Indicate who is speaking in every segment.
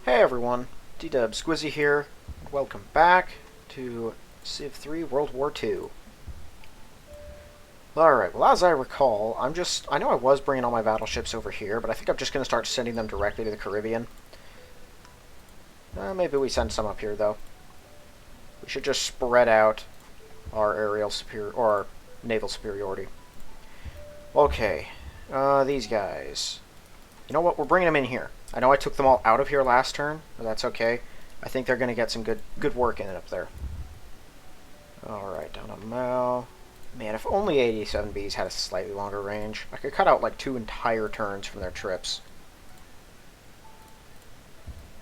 Speaker 1: Hey everyone, D-Dub Squizzy here. Welcome back to Civ 3 World War II. Alright, well as I recall, I know I was bringing all my battleships over here, but I think I'm just going to start sending them directly to the Caribbean. Maybe we send some up here though. We should just spread out our our naval superiority. Okay, these guys. You know what, we're bringing them in here. I know I took them all out of here last turn, but that's okay. I think they're going to get some good work in it up there. Alright, down on Mao. Man, if only 87Bs had a slightly longer range. I could cut out like 2 entire turns from their trips.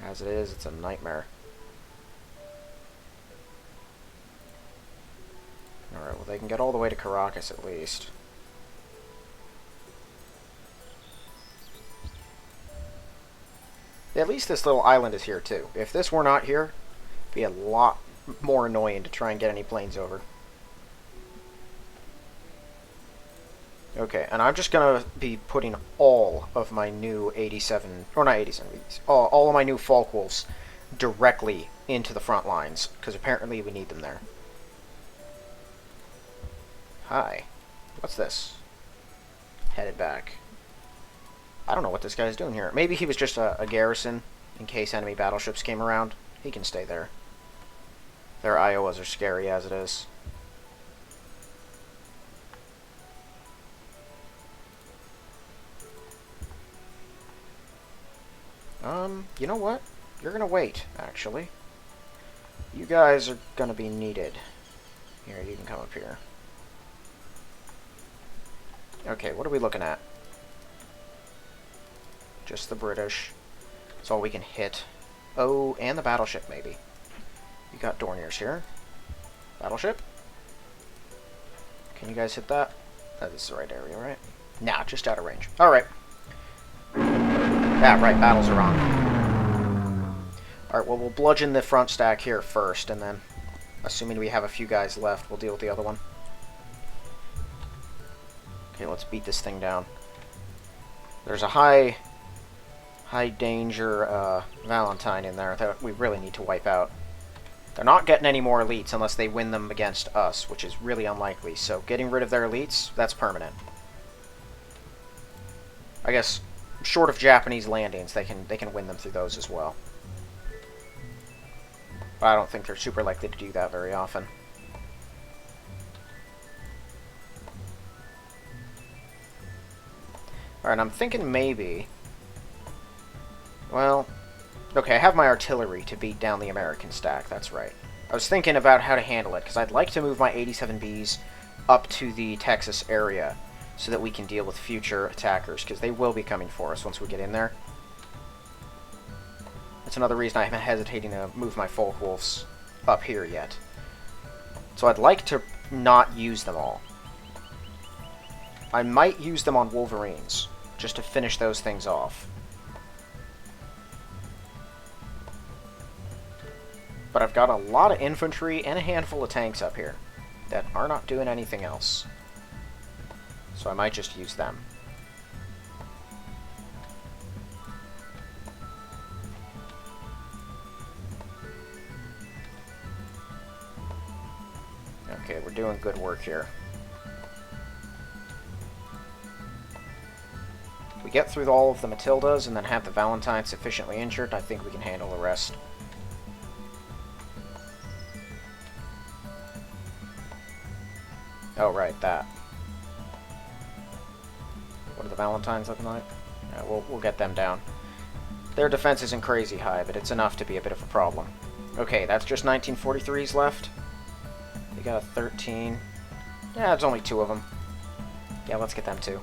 Speaker 1: As it is, it's a nightmare. Alright, well they can get all the way to Caracas at least. At least this little island is here too. If this were not here, it'd be a lot more annoying to try and get any planes over. Okay, and I'm just going to be putting all of my new 87, or not 87, all of my new Falkwolves directly into the front lines, because apparently we need them there. Hi. What's this? Headed back. I don't know what this guy's doing here. Maybe he was just a garrison in case enemy battleships came around. He can stay there. Their Iowas are scary as it is. You know what? You're gonna wait, actually. You guys are gonna be needed. Here, you can come up here. Okay, what are we looking at? Just the British. That's all we can hit. Oh, and the battleship, maybe. You got Dorniers here. Battleship? Can you guys hit that? That is the right area, right? Nah, just out of range. Alright. Yeah, right, battles are on. Alright, well, we'll bludgeon the front stack here first, and then, assuming we have a few guys left, we'll deal with the other one. Okay, let's beat this thing down. There's a high danger Valentine in there that we really need to wipe out. They're not getting any more elites unless they win them against us, which is really unlikely. So getting rid of their elites, that's permanent. I guess short of Japanese landings, they can win them through those as well. But I don't think they're super likely to do that very often. Alright, I'm thinking maybe... Well, okay, I have my artillery to beat down the American stack, that's right. I was thinking about how to handle it, because I'd like to move my 87Bs up to the Texas area so that we can deal with future attackers, because they will be coming for us once we get in there. That's another reason I'm hesitating to move my Falkwolves up here yet. So I'd like to not use them all. I might use them on Wolverines, just to finish those things off. But I've got a lot of infantry and a handful of tanks up here that are not doing anything else. So I might just use them. Okay, we're doing good work here. If we get through all of the Matildas and then have the Valentine sufficiently injured, I think we can handle the rest. Oh, right, that. What are the Valentines looking like? Yeah, we'll get them down. Their defense isn't crazy high, but it's enough to be a bit of a problem. Okay, that's just 1943s left. They got a 13. Yeah, there's only 2 of them. Yeah, let's get them too.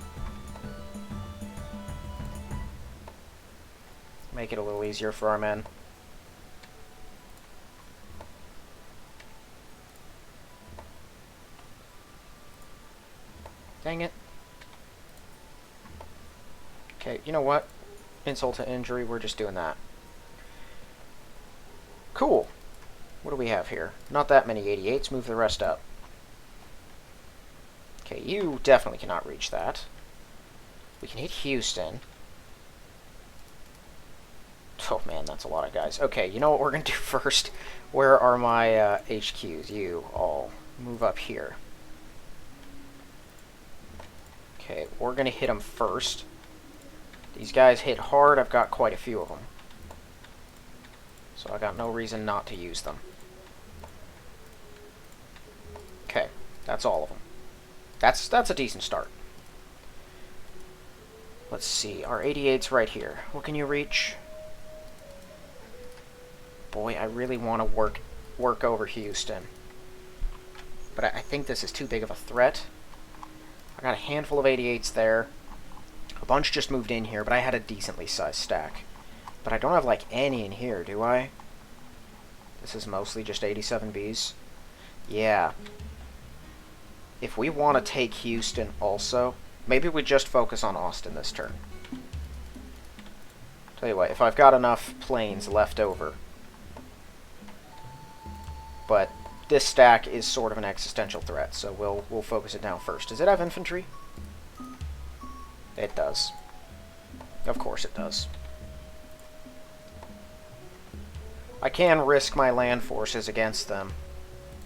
Speaker 1: Make it a little easier for our men. Dang it. Okay, you know what? Insult to injury, we're just doing that. Cool. What do we have here? Not that many 88s, move the rest up. Okay, you definitely cannot reach that. We can hit Houston. Oh man, that's a lot of guys. Okay, you know what we're going to do first? Where are my HQs? You all move up here. Okay, we're going to hit them first. These guys hit hard. I've got quite a few of them. So I got no reason not to use them. Okay, that's all of them. That's a decent start. Let's see, our 88's right here. What can you reach? Boy, I really want to work over Houston. But I think this is too big of a threat. I got a handful of 88s there. A bunch just moved in here, but I had a decently sized stack. But I don't have, like, any in here, do I? This is mostly just 87Bs. Yeah. If we want to take Houston also, maybe we just focus on Austin this turn. Tell you what, if I've got enough planes left over. But this stack is sort of an existential threat, so we'll focus it down first. Does it have infantry? It does. Of course it does. I can risk my land forces against them.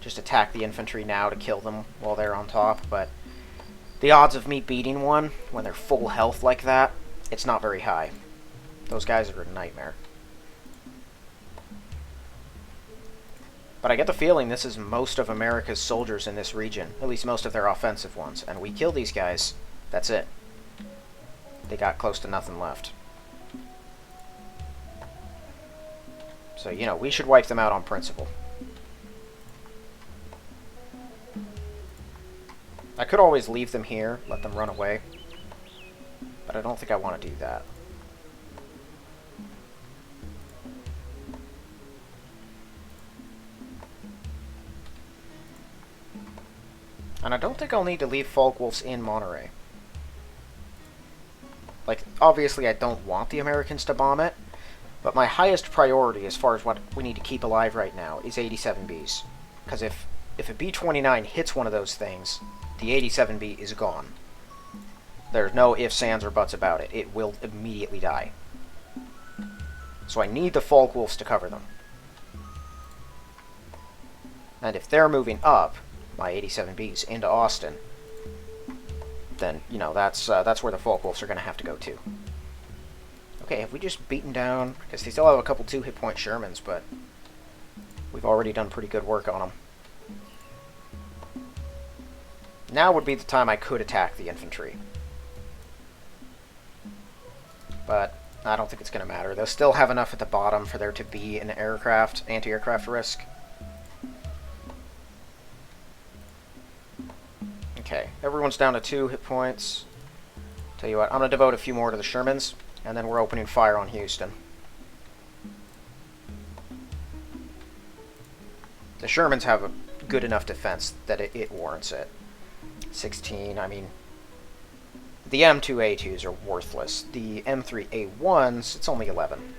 Speaker 1: Just attack the infantry now to kill them while they're on top, but the odds of me beating one when they're full health like that, it's not very high. Those guys are a nightmare. But I get the feeling this is most of America's soldiers in this region, at least most of their offensive ones, and we kill these guys, that's it. They got close to nothing left. So, you know, we should wipe them out on principle. I could always leave them here, let them run away, but I don't think I want to do that. And I don't think I'll need to leave Falkwolves in Monterey. Like, obviously I don't want the Americans to bomb it, but my highest priority as far as what we need to keep alive right now is 87Bs. Because if a B-29 hits one of those things, the 87B is gone. There's no ifs, ands, or buts about it. It will immediately die. So I need the Falkwolves to cover them. And if they're moving up, my 87Bs, into Austin, then, you know, that's where the Falkwolves are going to have to go to. Okay, have we just beaten down... I guess they still have a couple 2-hit point Shermans, but we've already done pretty good work on them. Now would be the time I could attack the infantry. But I don't think it's going to matter. They'll still have enough at the bottom for there to be an anti-aircraft risk. Okay, everyone's down to 2 hit points. Tell you what, I'm going to devote a few more to the Shermans, and then we're opening fire on Houston. The Shermans have a good enough defense that it warrants it. 16, I mean, the M2A2s are worthless. The M3A1s, it's only 11.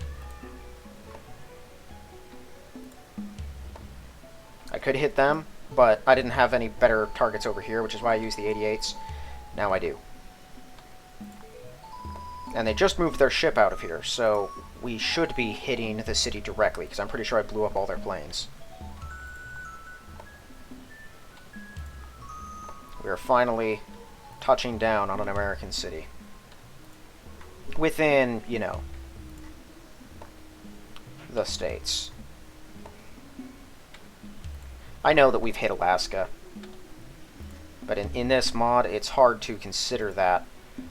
Speaker 1: I could hit them, but I didn't have any better targets over here, which is why I used the 88s. Now I do. And they just moved their ship out of here, so we should be hitting the city directly, because I'm pretty sure I blew up all their planes. We are finally touching down on an American city. Within, you know, the states. I know that we've hit Alaska, but in this mod, it's hard to consider that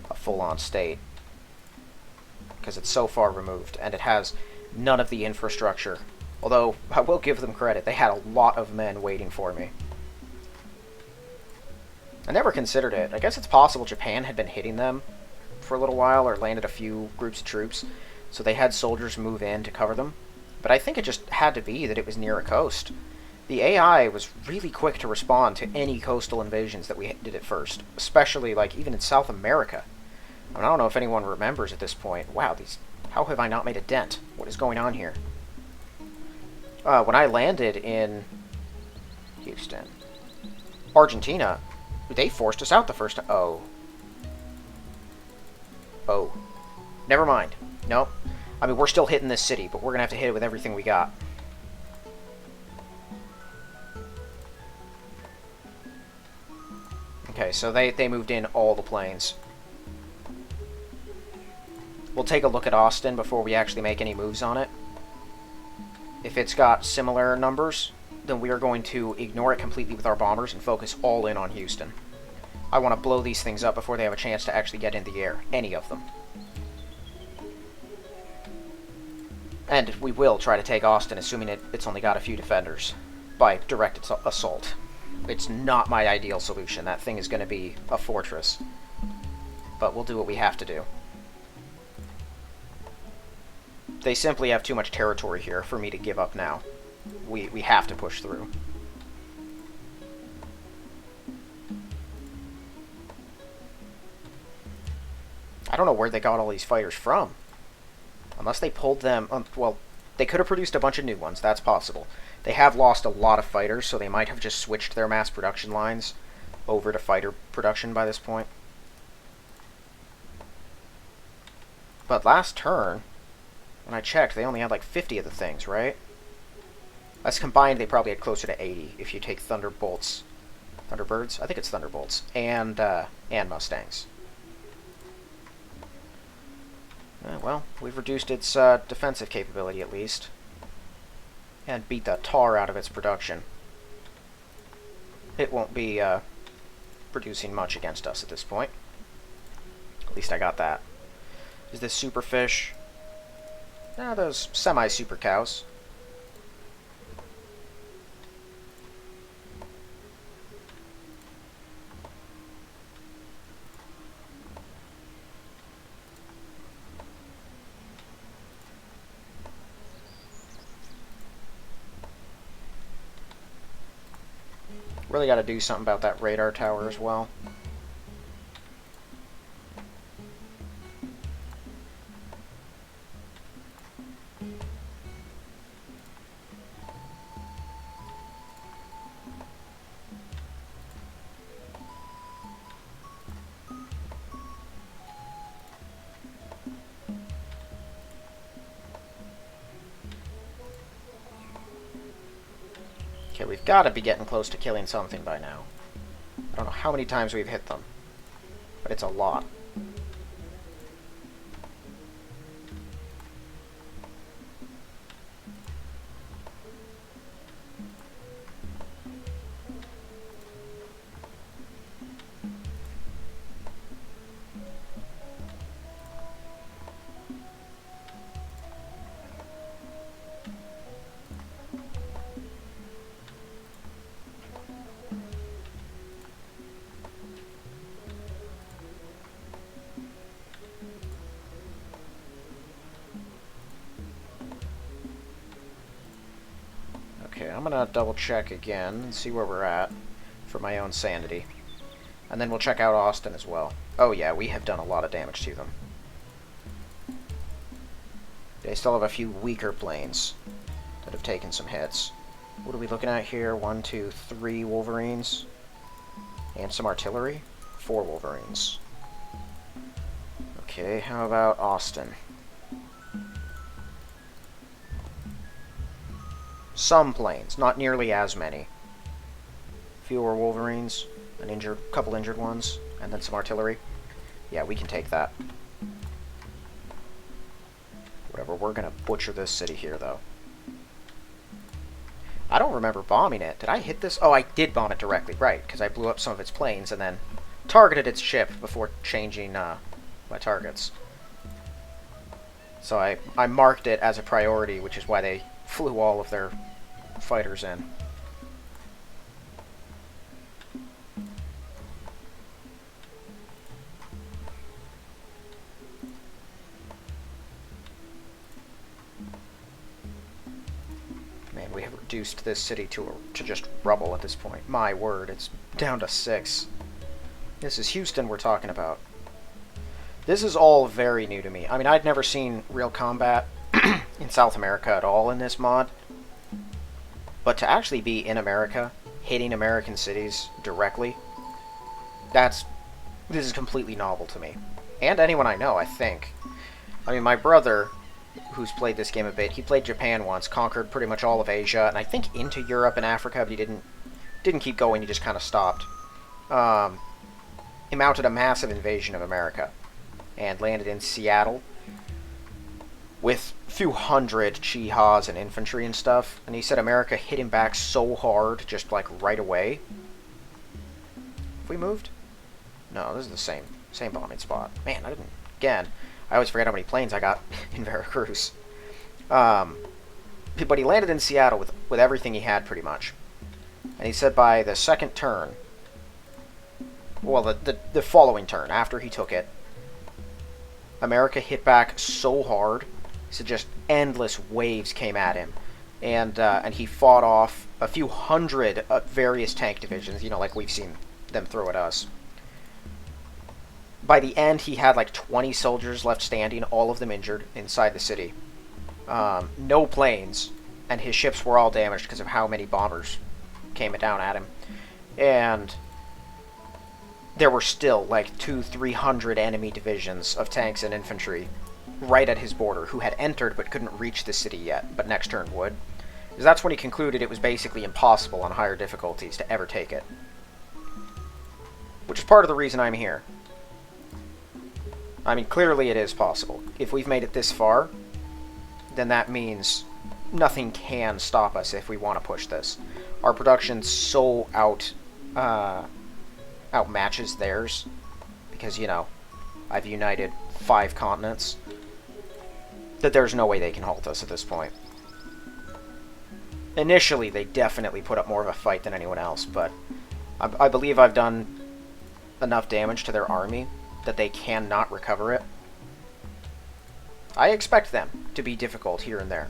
Speaker 1: a full-on state, because it's so far removed, and it has none of the infrastructure. Although, I will give them credit, they had a lot of men waiting for me. I never considered it. I guess it's possible Japan had been hitting them for a little while, or landed a few groups of troops, so they had soldiers move in to cover them. But I think it just had to be that it was near a coast. The AI was really quick to respond to any coastal invasions that we did at first, especially, like, even in South America. I don't know if anyone remembers at this point. Wow, how have I not made a dent? What is going on here? When I landed in Houston, Argentina, they forced us out the first time. Oh. Never mind. Nope. I mean, we're still hitting this city, but we're going to have to hit it with everything we got. Okay, so they moved in all the planes. We'll take a look at Austin before we actually make any moves on it. If it's got similar numbers, then we are going to ignore it completely with our bombers and focus all in on Houston. I want to blow these things up before they have a chance to actually get in the air. Any of them. And we will try to take Austin, assuming it's only got a few defenders, by direct assault. It's not my ideal solution. That thing is going to be a fortress. But we'll do what we have to do. They simply have too much territory here for me to give up now. We have to push through. I don't know where they got all these fighters from. Unless they pulled them... well, they could have produced a bunch of new ones. That's possible. They have lost a lot of fighters, so they might have just switched their mass production lines over to fighter production by this point. But last turn, when I checked, they only had like 50 of the things, right? That's combined, they probably had closer to 80 if you take Thunderbolts. Thunderbirds? I think it's Thunderbolts. And Mustangs. Well, we've reduced its defensive capability at least. And beat the tar out of its production. It won't be producing much against us at this point. At least I got that. Is this Superfish? No, those semi-super cows. Really got to do something about that radar tower as well. Okay, we've got to be getting close to killing something by now. I don't know how many times we've hit them, but it's a lot. Okay, I'm gonna double check again and see where we're at for my own sanity. And then we'll check out Austin as well. Oh yeah, we have done a lot of damage to them. They still have a few weaker planes that have taken some hits. What are we looking at here? 1, 2, 3 Wolverines. And some artillery. 4 Wolverines. Okay, how about Austin? Some planes, not nearly as many. Fewer Wolverines, couple injured ones, and then some artillery. Yeah, we can take that. Whatever, we're gonna butcher this city here, though. I don't remember bombing it. Did I hit this? Oh, I did bomb it directly, right, because I blew up some of its planes and then targeted its ship before changing my targets. So I marked it as a priority, which is why they flew all of their fighters in. Man, we have reduced this city to just rubble at this point. My word, it's down to 6. This is Houston we're talking about. This is all very new to me. I mean, I'd never seen real combat in South America at all in this mod. But to actually be in America, hitting American cities directly, this is completely novel to me. And anyone I know, I think. I mean, my brother who's played this game a bit. He played Japan once, conquered pretty much all of Asia, and I think into Europe and Africa, but he didn't keep going. He just kind of stopped. He mounted a massive invasion of America and landed in Seattle with a few hundred Chihas and infantry and stuff. And he said America hit him back so hard, just like right away. Have we moved? No, this is the same bombing spot. Man, I didn't. Again, I always forget how many planes I got in Veracruz. But he landed in Seattle with everything he had, pretty much. And he said by the second turn, well, the following turn, after he took it, America hit back so hard, so just endless waves came at him. And he fought off a few hundred various tank divisions, you know, like we've seen them throw at us. By the end, he had like 20 soldiers left standing, all of them injured, inside the city. No planes, and his ships were all damaged because of how many bombers came down at him. And there were still like 200-300 enemy divisions of tanks and infantry right at his border who had entered but couldn't reach the city yet, but next turn would. Because that's when he concluded it was basically impossible on higher difficulties to ever take it. Which is part of the reason I'm here. I mean, clearly it is possible. If we've made it this far, then that means nothing can stop us if we want to push this. Our production's so outmatches theirs, because, you know, I've united 5 continents, that there's no way they can halt us at this point. Initially, they definitely put up more of a fight than anyone else, but I believe I've done enough damage to their army that they cannot recover it. I expect them to be difficult here and there,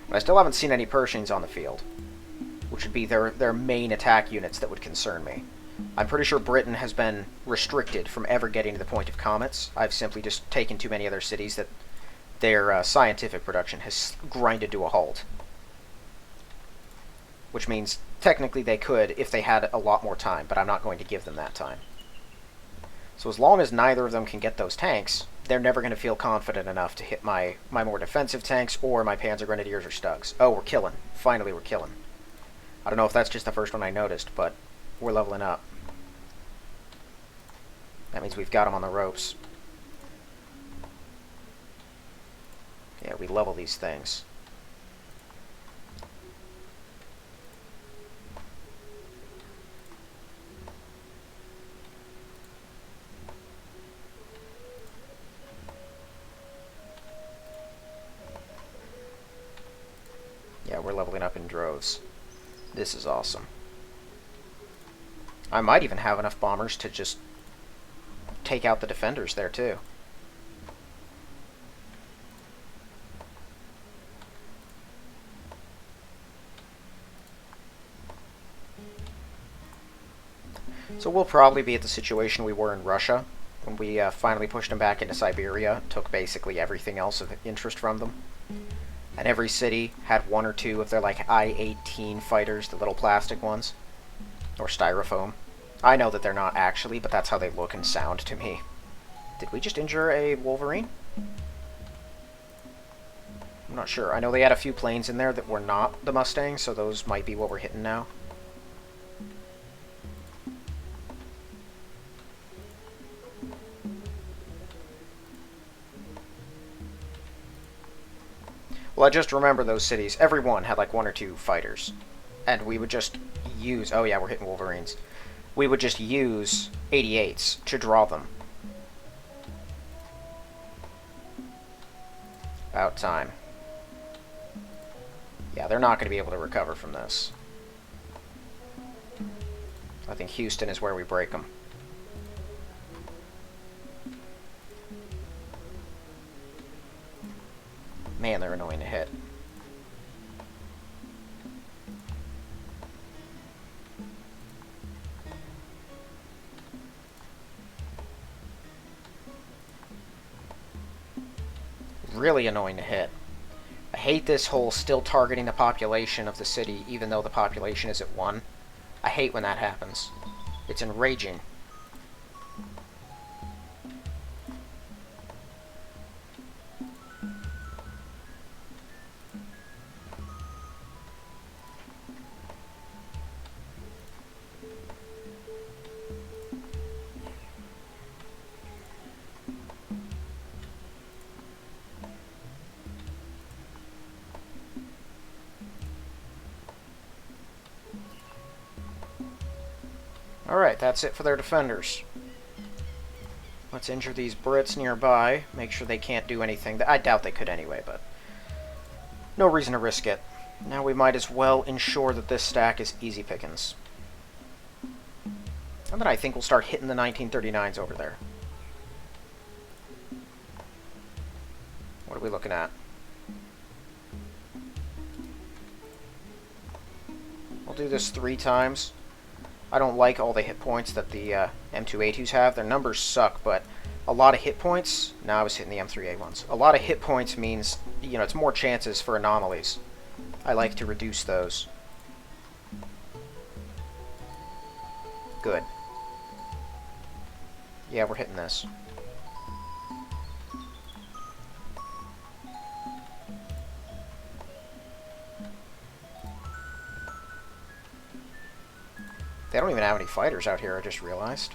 Speaker 1: but I still haven't seen any Pershings on the field, which would be their main attack units that would concern me. I'm pretty sure Britain has been restricted from ever getting to the point of comets. I've simply just taken too many other cities that their scientific production has grinded to a halt. Which means, technically they could if they had a lot more time, but I'm not going to give them that time. So as long as neither of them can get those tanks, they're never going to feel confident enough to hit my more defensive tanks or my Panzer Grenadiers or Stugs. Oh, we're killing. Finally, we're killing. I don't know if that's just the first one I noticed, but we're leveling up. That means we've got them on the ropes. Yeah, we level these things. Yeah, we're leveling up in droves. This is awesome. I might even have enough bombers to just take out the defenders there, too. So we'll probably be at the situation we were in Russia, when we finally pushed them back into Siberia, took basically everything else of interest from them. And every city had 1 or 2 of their, like, I-18 fighters, the little plastic ones. Or styrofoam. I know that they're not actually, but that's how they look and sound to me. Did we just injure a Wolverine? I'm not sure. I know they had a few planes in there that were not the Mustang, so those might be what we're hitting now. Well, I just remember those cities. Every one had like 1 or 2 fighters. And we would just use... Oh yeah, we're hitting Wolverines. We would just use 88s to draw them. About time. Yeah, they're not going to be able to recover from this. I think Houston is where we break them. Man, they're annoying to hit. Really annoying to hit. I hate this whole still targeting the population of the city even though the population is at 1. I hate when that happens. It's enraging. Alright, that's it for their defenders. Let's injure these Brits nearby. Make sure they can't do anything. I doubt they could anyway, but no reason to risk it. Now we might as well ensure that this stack is easy pickings. And then I think we'll start hitting the 1939s over there. What are we looking at? We'll do this 3 times. I don't like all the hit points that the M2A2s have. Their numbers suck, but a lot of hit points... No, I was hitting the M3A1s. A lot of hit points means, you know, it's more chances for anomalies. I like to reduce those. Good. Yeah, we're hitting this. They don't even have any fighters out here, I just realized.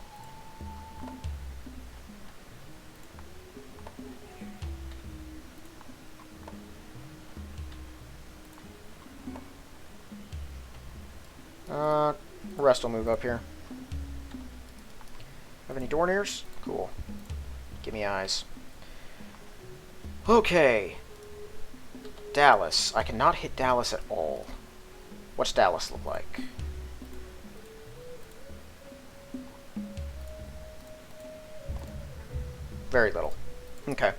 Speaker 1: The rest will move up here. Have any Dorniers? Cool. Give me eyes. Okay. Dallas. I cannot hit Dallas at all. What's Dallas look like? Very little. Okay.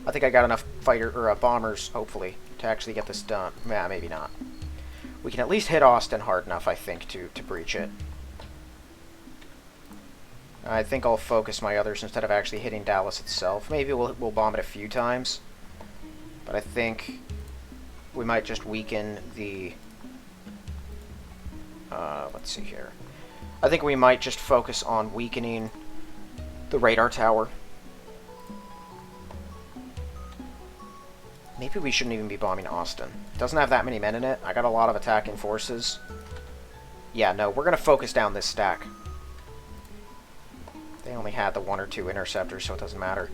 Speaker 1: I think I got enough fighter or bombers, hopefully, to actually get this done. Nah, maybe not. We can at least hit Austin hard enough, I think, to breach it. I think I'll focus my others instead of actually hitting Dallas itself. Maybe we'll bomb it a few times. But I think we might just weaken the... let's see here. I think we might just focus on weakening the radar tower. Maybe we shouldn't even be bombing Austin. It doesn't have that many men in it. I got a lot of attacking forces. Yeah, no, we're going to focus down this stack. They only had the 1 or 2 interceptors, so it doesn't matter.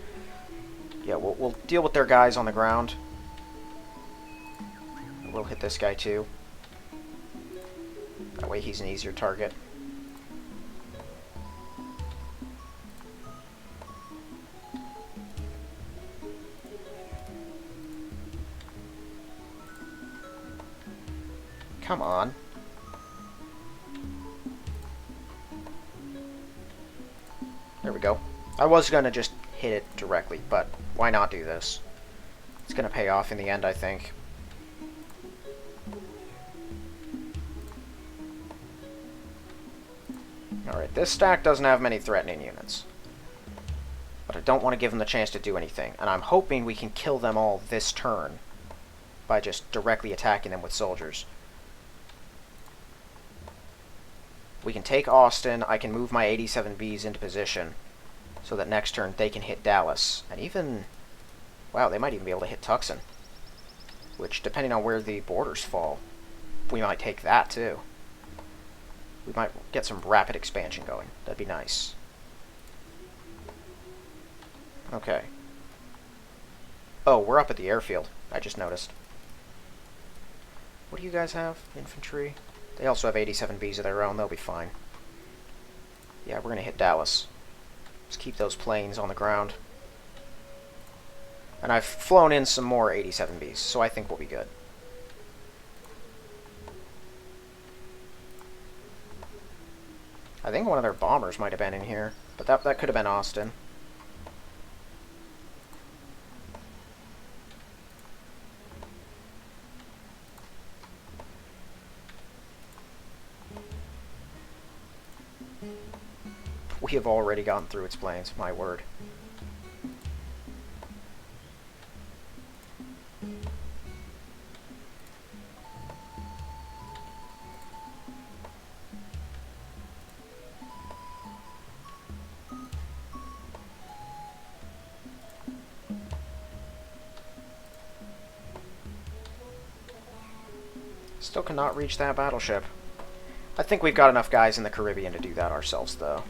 Speaker 1: Yeah, we'll deal with their guys on the ground. We'll hit this guy too. That way he's an easier target. Come on. There we go. I was going to just hit it directly, but why not do this? It's going to pay off in the end, I think. Alright, this stack doesn't have many threatening units. But I don't want to give them the chance to do anything. And I'm hoping we can kill them all this turn by just directly attacking them with soldiers. We can take Austin. I can move my 87Bs into position so that next turn they can hit Dallas. And even... Wow, they might even be able to hit Tucson. Which, depending on where the borders fall, we might take that too. We might get some rapid expansion going. That'd be nice. Okay. Oh, we're up at the airfield. I just noticed. What do you guys have? Infantry? They also have 87Bs of their own. They'll be fine. Yeah, we're going to hit Dallas. Just keep those planes on the ground. And I've flown in some more 87Bs, so I think we'll be good. I think one of their bombers might have been in here, but that could have been Austin. We have already gotten through its planes, my word. Still cannot reach that battleship. I think we've got enough guys in the Caribbean to do that ourselves, though.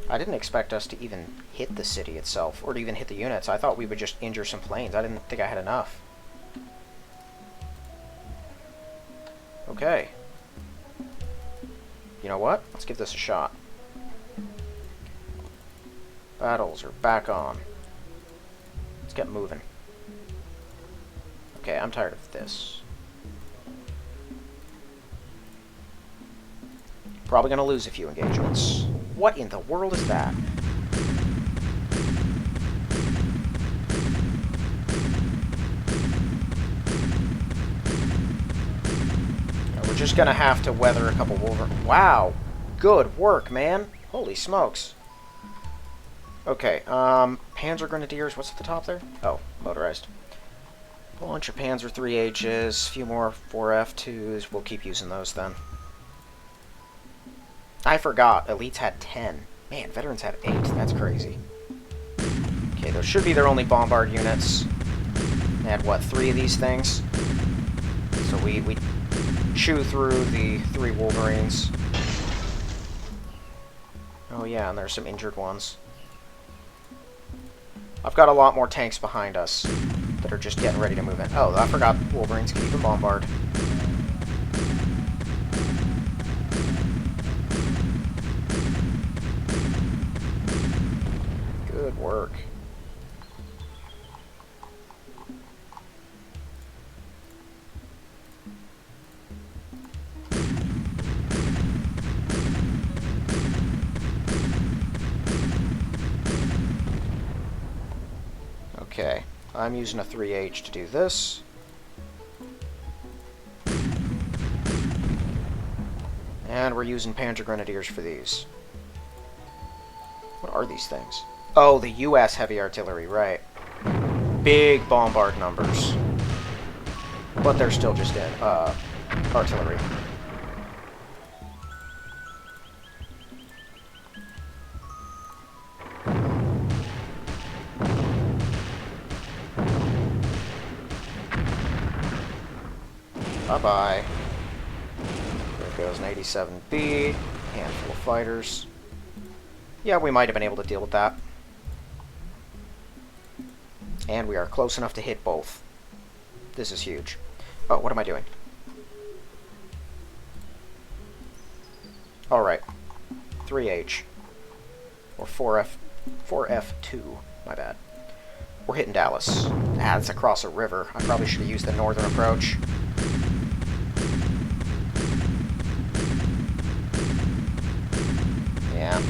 Speaker 1: I didn't expect us to even hit the city itself, or to even hit the units. I thought we would just injure some planes. I didn't think I had enough. Okay. You know what? Let's give this a shot. Battles are back on. Let's get moving. Okay, I'm tired of this. Probably gonna lose a few engagements. What in the world is that? We're just gonna have to weather a couple Wolverines. Wow! Good work, man! Holy smokes. Okay, Panzer Grenadiers, what's at the top there? Oh, motorized. Bunch of Panzer 3Hs, a few more 4F2s. We'll keep using those then. I forgot, elites had 10. Man, veterans had 8. That's crazy. Okay, those should be their only bombard units. They had, what, 3 of these things? So we chew through the 3 Wolverines. Oh yeah, and there's some injured ones. I've got a lot more tanks behind us that are just getting ready to move in. Oh, I forgot Wolverines can even bombard. Good work. Okay, I'm using a 3H to do this. And we're using Panzer Grenadiers for these. What are these things? Oh, the US heavy artillery, right. Big bombard numbers. But they're still just in, artillery. Bye-bye. There goes an 87B. Handful of fighters. Yeah, we might have been able to deal with that. And we are close enough to hit both. This is huge. Oh, what am I doing? Alright. 3H. Or 4F2. My bad. We're hitting Dallas. Ah, it's across a river. I probably should have used the northern approach. Yeah.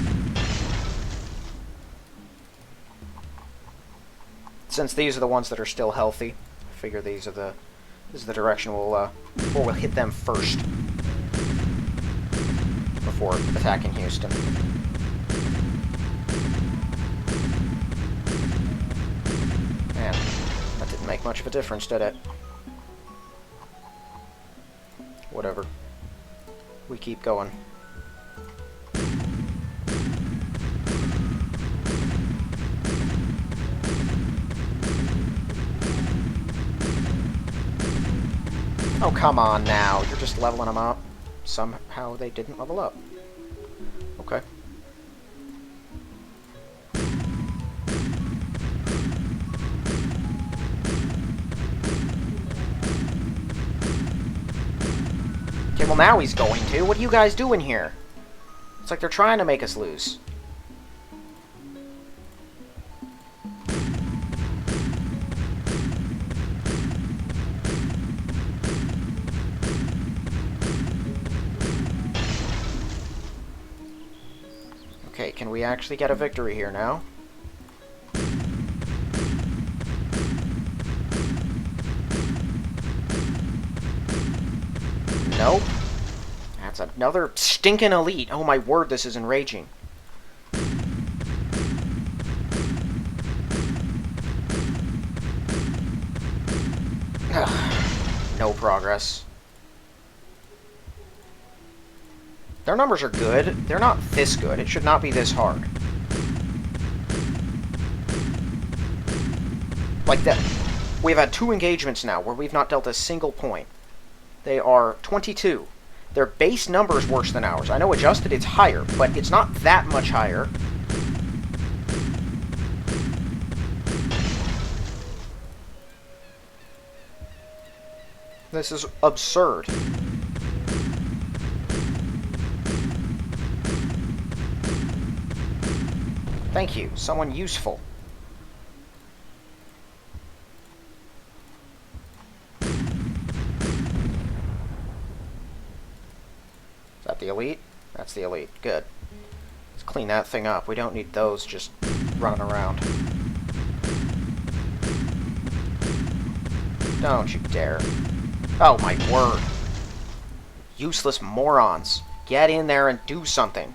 Speaker 1: Since these are the ones that are still healthy, I figure this is the direction we'll hit them first before attacking Houston. Man, that didn't make much of a difference, did it? Whatever. We keep going. Oh, come on now. You're just leveling them up. Somehow they didn't level up. Okay. Okay, well now he's going to. What are you guys doing here? It's like they're trying to make us lose. Okay, can we actually get a victory here now? Nope. That's another stinking elite. Oh my word, this is enraging. No progress. Their numbers are good. They're not this good. It should not be this hard. Like that. We've had 2 engagements now where we've not dealt a single point. They are 22. Their base number is worse than ours. I know adjusted it's higher, but it's not that much higher. This is absurd. Thank you. Someone useful. Is that the elite? That's the elite. Good. Let's clean that thing up. We don't need those just running around. Don't you dare. Oh my word. Useless morons. Get in there and do something.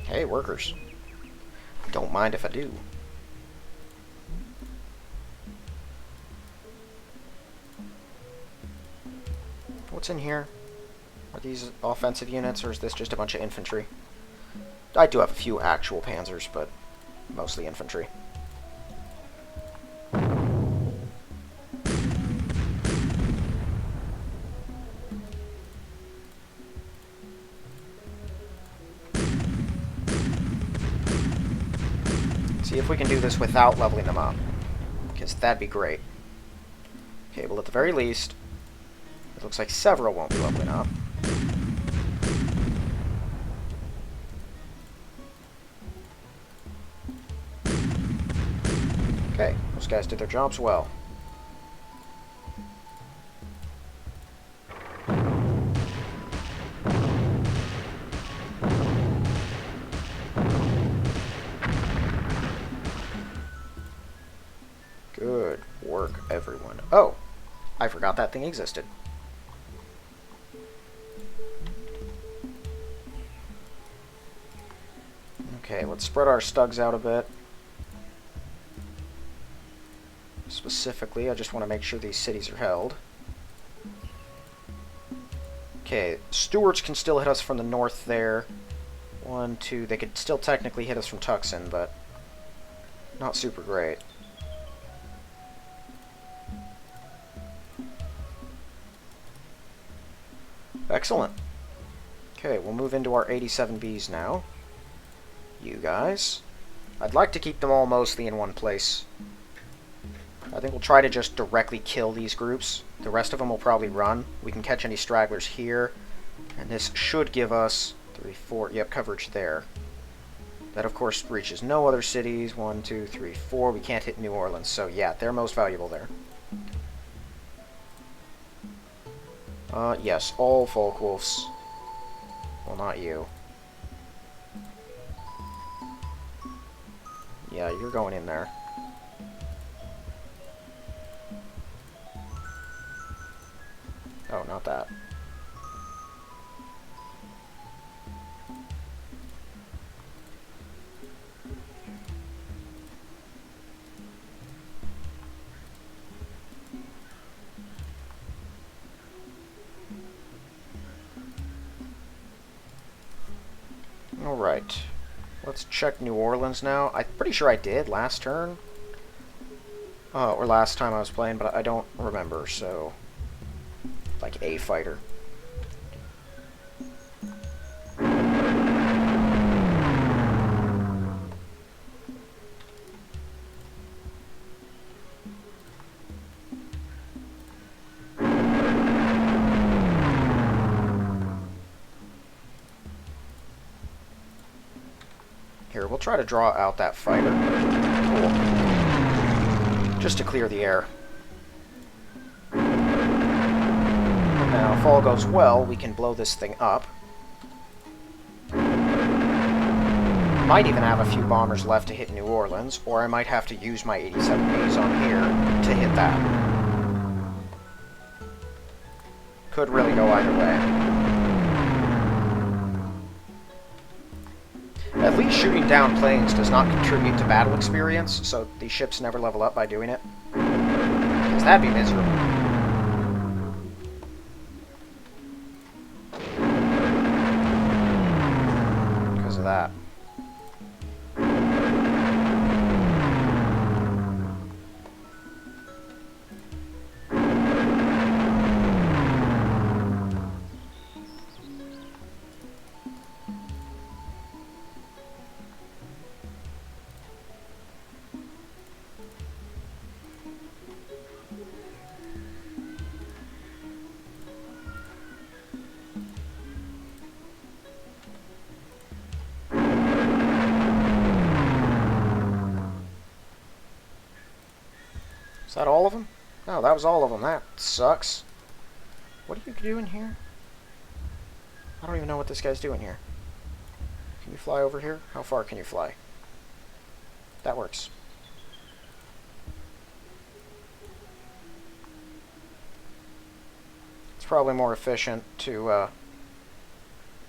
Speaker 1: Hey, workers. Don't mind if I do. What's in here? Are these offensive units, or is this just a bunch of infantry? I do have a few actual panzers, but mostly infantry. See if we can do this without leveling them up, because that'd be great. Okay, well at the very least, it looks like several won't be leveling up. Okay, those guys did their jobs well. Good work, everyone. Oh, I forgot that thing existed. Okay, let's spread our stugs out a bit. Specifically, I just want to make sure these cities are held. Okay, Stuarts can still hit us from the north there. 1, 2, they could still technically hit us from Tucson, but not super great. Excellent. Okay, we'll move into our 87Bs now. You guys. I'd like to keep them all mostly in one place. I think we'll try to just directly kill these groups. The rest of them will probably run. We can catch any stragglers here. And this should give us 3, 4, yep, coverage there. That, of course, reaches no other cities. 1, 2, 3, 4. We can't hit New Orleans, so yeah, they're most valuable there. Yes, all Folkwolves. Well, not you. Yeah, you're going in there. Oh, not that. Alright. Let's check New Orleans now. I'm pretty sure I did last turn. Or last time I was playing, but I don't remember, so... like a fighter. Here, we'll try to draw out that fighter. Cool. Just to clear the air. Now, if all goes well, we can blow this thing up. Might even have a few bombers left to hit New Orleans, or I might have to use my 87Bs on here to hit that. Could really go either way. At least shooting down planes does not contribute to battle experience, so these ships never level up by doing it. Because that'd be miserable. Because of that. that all of them? No, that was all of them. That sucks. What are you doing here? I don't even know what this guy's doing here. Can you fly over here? How far can you fly? That works. It's probably more efficient to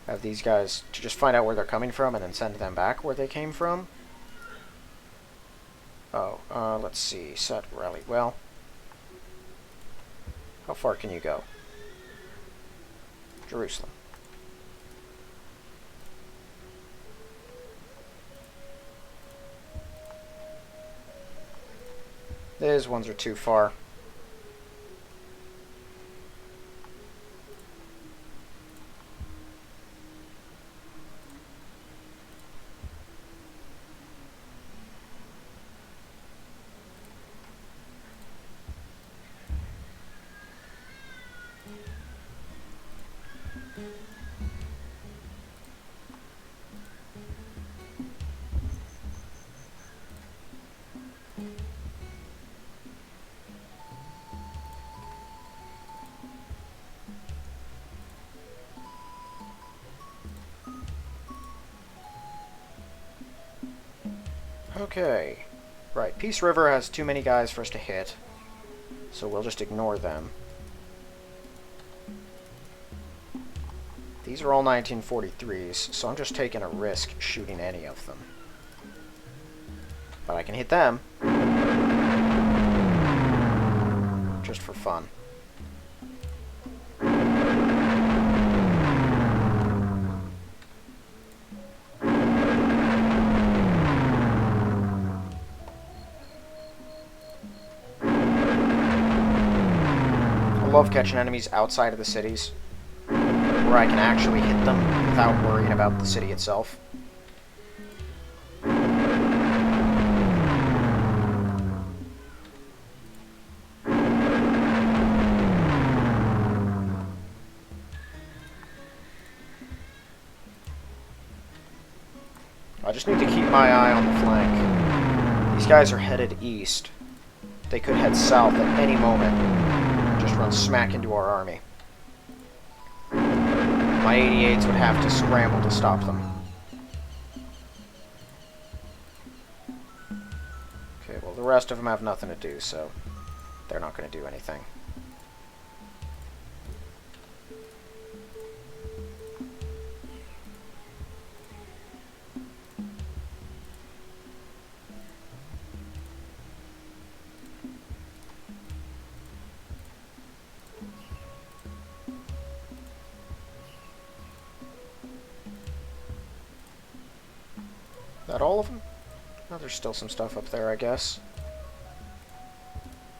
Speaker 1: have these guys to just find out where they're coming from and then send them back where they came from. Oh, let's see. Set rally. Well, how far can you go? Jerusalem. These ones are too far. Okay. Right, Peace River has too many guys for us to hit, so we'll just ignore them. These are all 1943s, so I'm just taking a risk shooting any of them. But I can hit them. Just for fun. I love catching enemies outside of the cities, where I can actually hit them without worrying about the city itself. I just need to keep my eye on the flank. These guys are headed east. They could head south at any moment. Just run smack into our army. My 88s would have to scramble to stop them. Okay, well the rest of them have nothing to do, so they're not going to do anything. That all of them? Oh, there's still some stuff up there, I guess.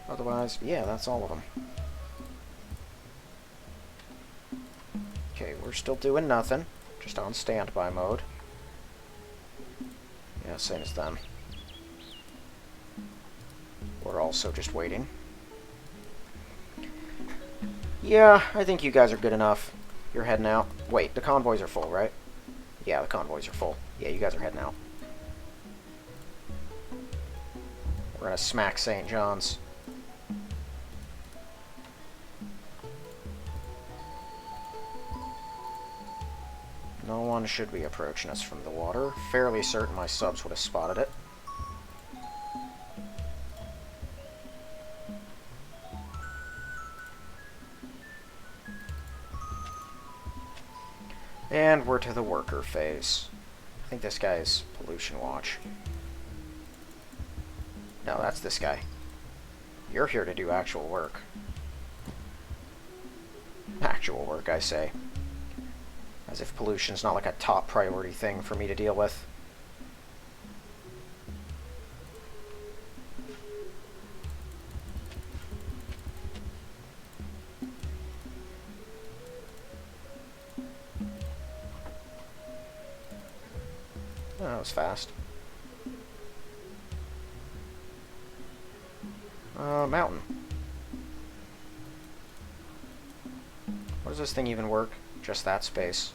Speaker 1: Otherwise, yeah, that's all of them. Okay, we're still doing nothing. Just on standby mode. Yeah, same as them. We're also just waiting. Yeah, I think you guys are good enough. You're heading out. Wait, the convoys are full, right? Yeah, the convoys are full. Yeah, you guys are heading out. We're gonna smack St. John's. No one should be approaching us from the water. Fairly certain my subs would have spotted it. And we're to the worker phase. I think this guy's Pollution Watch. No, that's this guy. You're here to do actual work. Actual work, I say. As if pollution's not like a top priority thing for me to deal with. Oh, that was fast. Mountain. What does this thing even work? Just that space.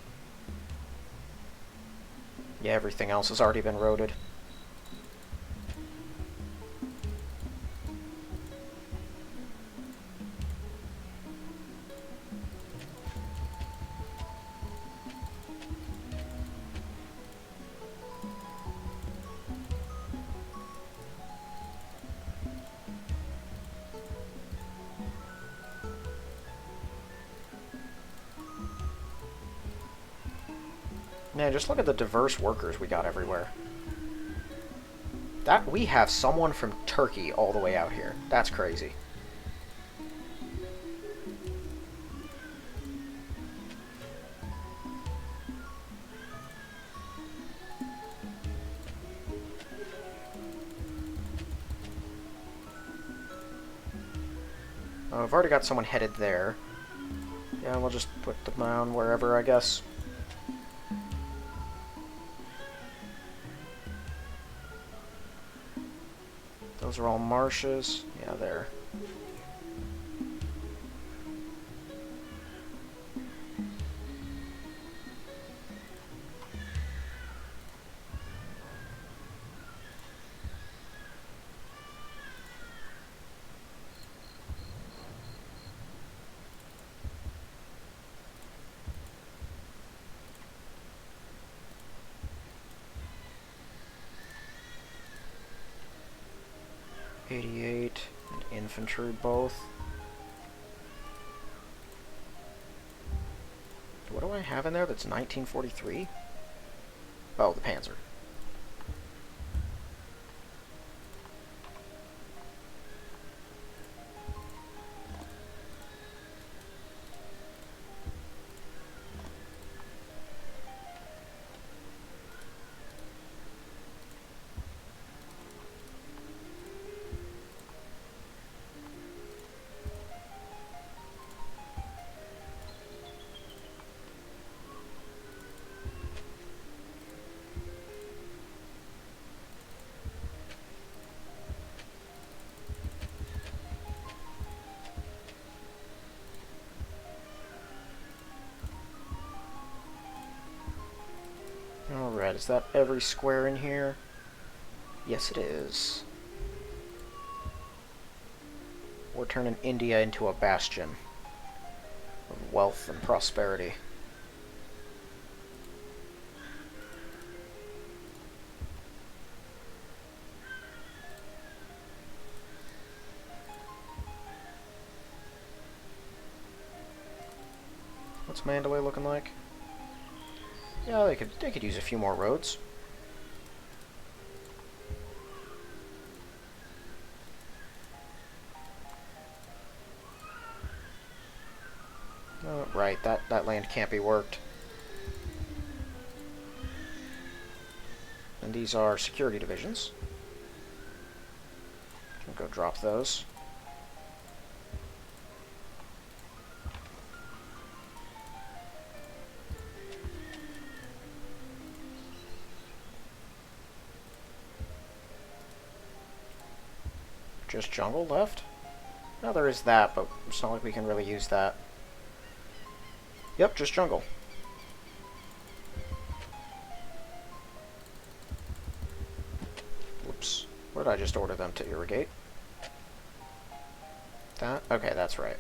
Speaker 1: Yeah, everything else has already been roaded. Man, just look at the diverse workers we got everywhere. That we have someone from Turkey all the way out here. That's crazy. Oh, I've already got someone headed there. Yeah, we'll just put them down wherever, I guess. Those are all marshes. Yeah, there. '88 and infantry both. What do I have in there that's 1943? Oh, the Panzer. Alright, is that every square in here? Yes, it is. We're turning India into a bastion of wealth and prosperity. What's Mandalay looking like? Yeah, they could use a few more roads. Oh, right, that land can't be worked. And these are security divisions. We'll go drop those. Just jungle left? No, there is that, but it's not like we can really use that. Yep, just jungle. Whoops. Where did I just order them to irrigate? That? Okay, that's right.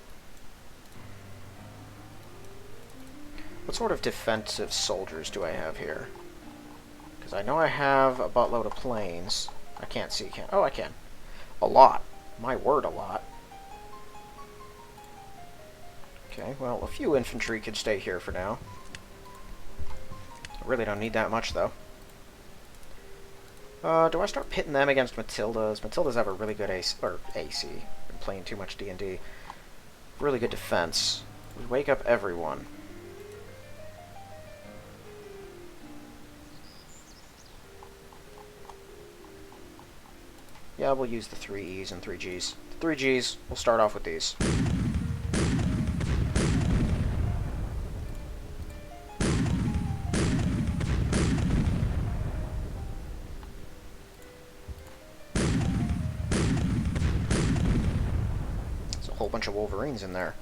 Speaker 1: What sort of defensive soldiers do I have here? Because I know I have a buttload of planes. I can't see, oh, I can. A lot. My word, a lot. Okay, well, a few infantry could stay here for now. I really don't need that much, though. Do I start pitting them against Matildas? Matildas have a really good AC. Been playing too much D&D. Really good defense. We wake up everyone. Yeah, we'll use the 3Es and 3Gs. The 3Gs, we'll start off with these. There's a whole bunch of Wolverines in there.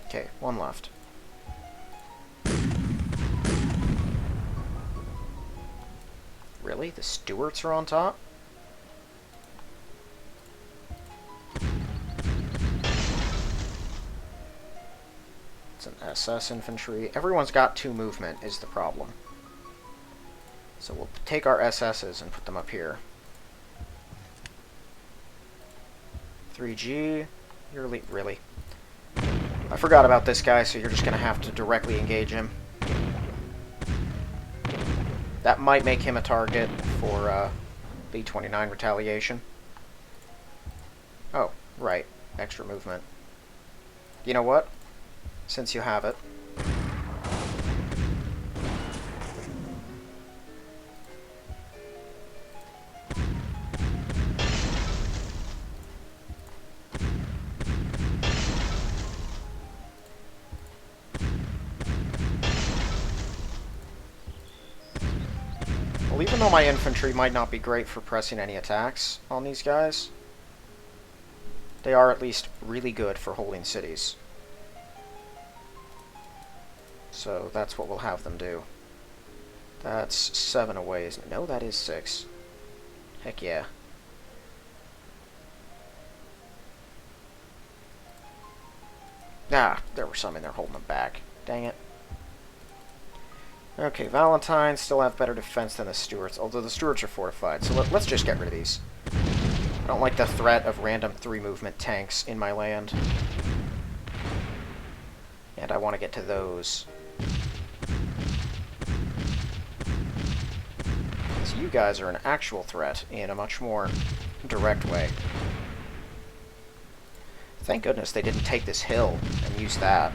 Speaker 1: Okay, one left. Really? The Stuarts are on top? It's an SS infantry. Everyone's got 2 movement is the problem. So we'll take our SS's and put them up here. 3G. You're really. I forgot about this guy, so you're just gonna have to directly engage him. That might make him a target for B-29 retaliation. Oh, right. Extra movement. You know what? Since you have it. Well, even though my infantry might not be great for pressing any attacks on these guys, they are at least really good for holding cities. So that's what we'll have them do. That's 7 away, isn't it? No, that is 6. Heck yeah. Ah, there were some in there holding them back. Dang it. Okay, Valentines still have better defense than the Stuarts, although the Stuarts are fortified, so let's just get rid of these. I don't like the threat of random 3-movement tanks in my land. And I want to get to those. So you guys are an actual threat in a much more direct way. Thank goodness they didn't take this hill and use that.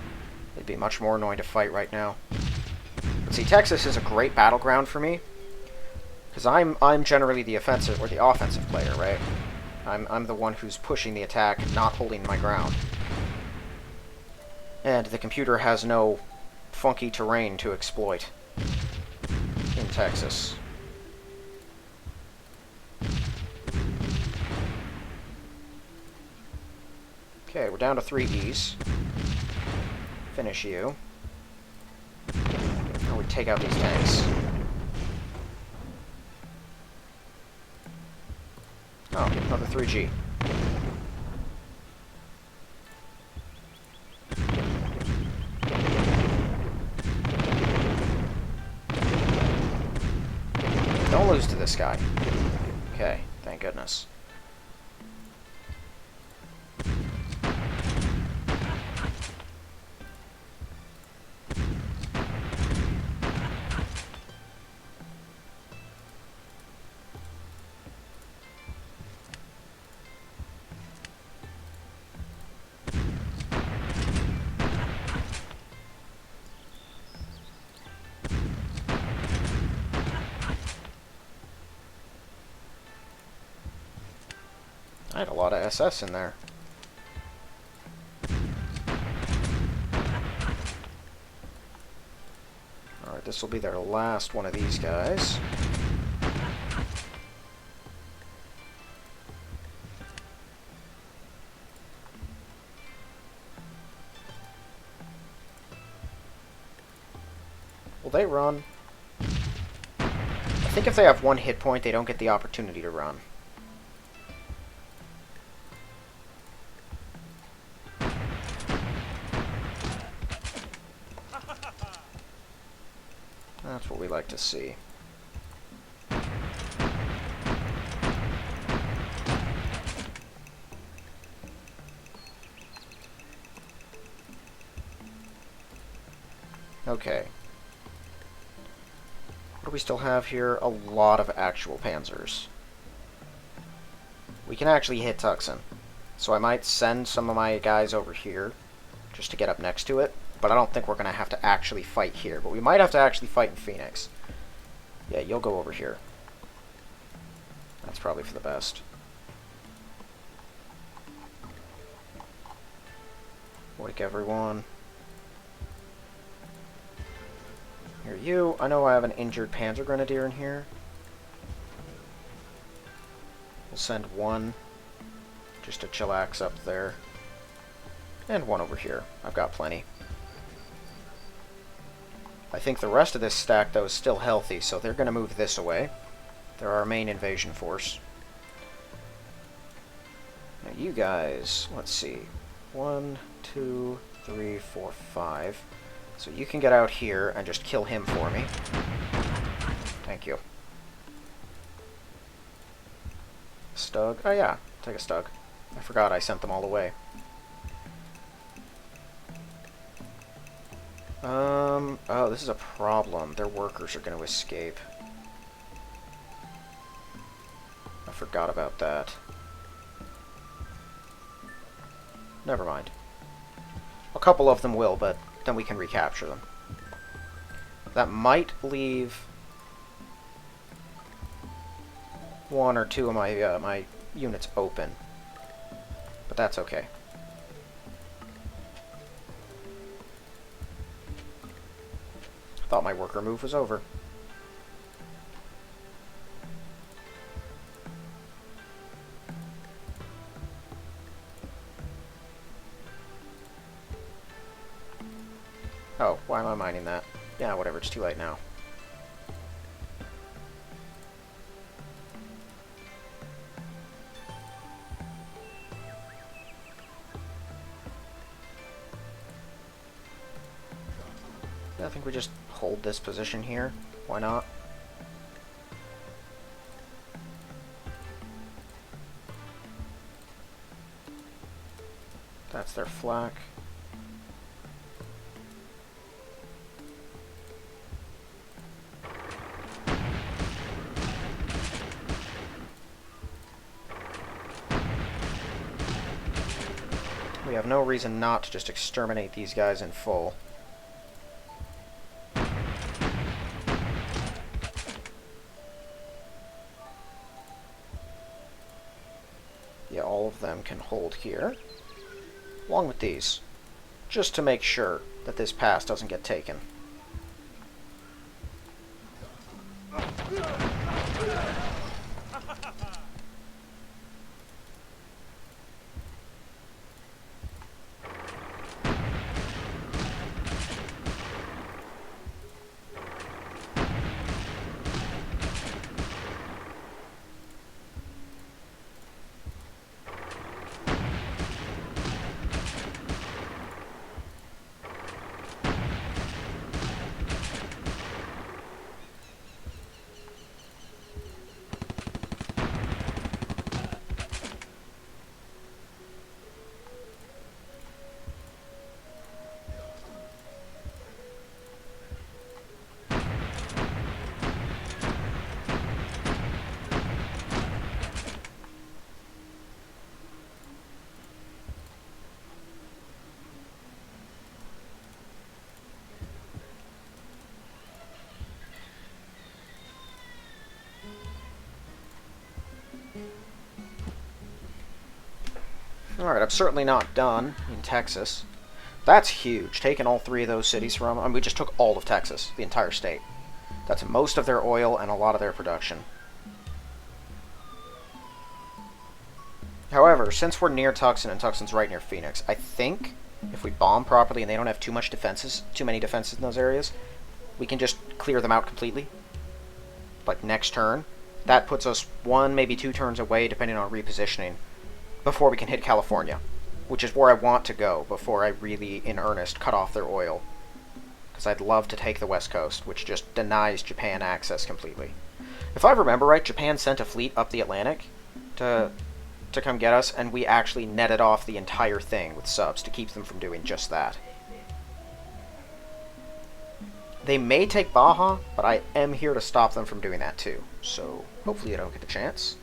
Speaker 1: It'd be much more annoying to fight right now. But see, Texas is a great battleground for me, because I'm generally the offensive or the offensive player, right? I'm the one who's pushing the attack, not holding my ground. And the computer has no funky terrain to exploit in Texas. Okay, we're down to 3 E's. Finish you. Now we take out these tanks. Oh, another 3G. Don't lose to this guy. Okay, thank goodness. I had a lot of SS in there. Alright, this will be their last one of these guys. Will they run? I think if they have 1 hit point, they don't get the opportunity to run. That's what we like to see. Okay. What do we still have here? A lot of actual panzers. We can actually hit Tucson. So I might send some of my guys over here just to get up next to it. But I don't think we're going to have to actually fight here. But we might have to actually fight in Phoenix. Yeah, you'll go over here. That's probably for the best. Wake everyone. Here, you. I know I have an injured Panzer Grenadier in here. We'll send 1 just to chillax up there. And 1 over here. I've got plenty. I think the rest of this stack, though, is still healthy, so they're going to move this away. They're our main invasion force. Now you guys, let's see. 1, 2, 3, 4, 5. So you can get out here and just kill him for me. Thank you. Stug? Oh yeah, take a Stug. I forgot I sent them all away. Oh, this is a problem. Their workers are going to escape. I forgot about that. Never mind. A couple of them will, but then we can recapture them. That might leave one or two of my my units open, but that's okay. I thought my worker move was over. Oh, why am I mining that? Yeah, whatever, it's too late now. I think we just hold this position here. Why not? That's their flak. We have no reason not to just exterminate these guys in full. Yeah, all of them can hold here, along with these, just to make sure that this pass doesn't get taken. Alright, I'm certainly not done in Texas. That's huge. Taking all three of those cities from them. I mean, we just took all of Texas, the entire state. That's most of their oil and a lot of their production. However, since we're near Tucson and Tucson's right near Phoenix, I think if we bomb properly and they don't have too many defenses in those areas, we can just clear them out completely. Like next turn. That puts us 1, maybe 2 turns away, depending on repositioning, before we can hit California, which is where I want to go before I really, in earnest, cut off their oil. Because I'd love to take the West Coast, which just denies Japan access completely. If I remember right, Japan sent a fleet up the Atlantic to come get us, and we actually netted off the entire thing with subs to keep them from doing just that. They may take Baja, but I am here to stop them from doing that too. So hopefully I don't get the chance.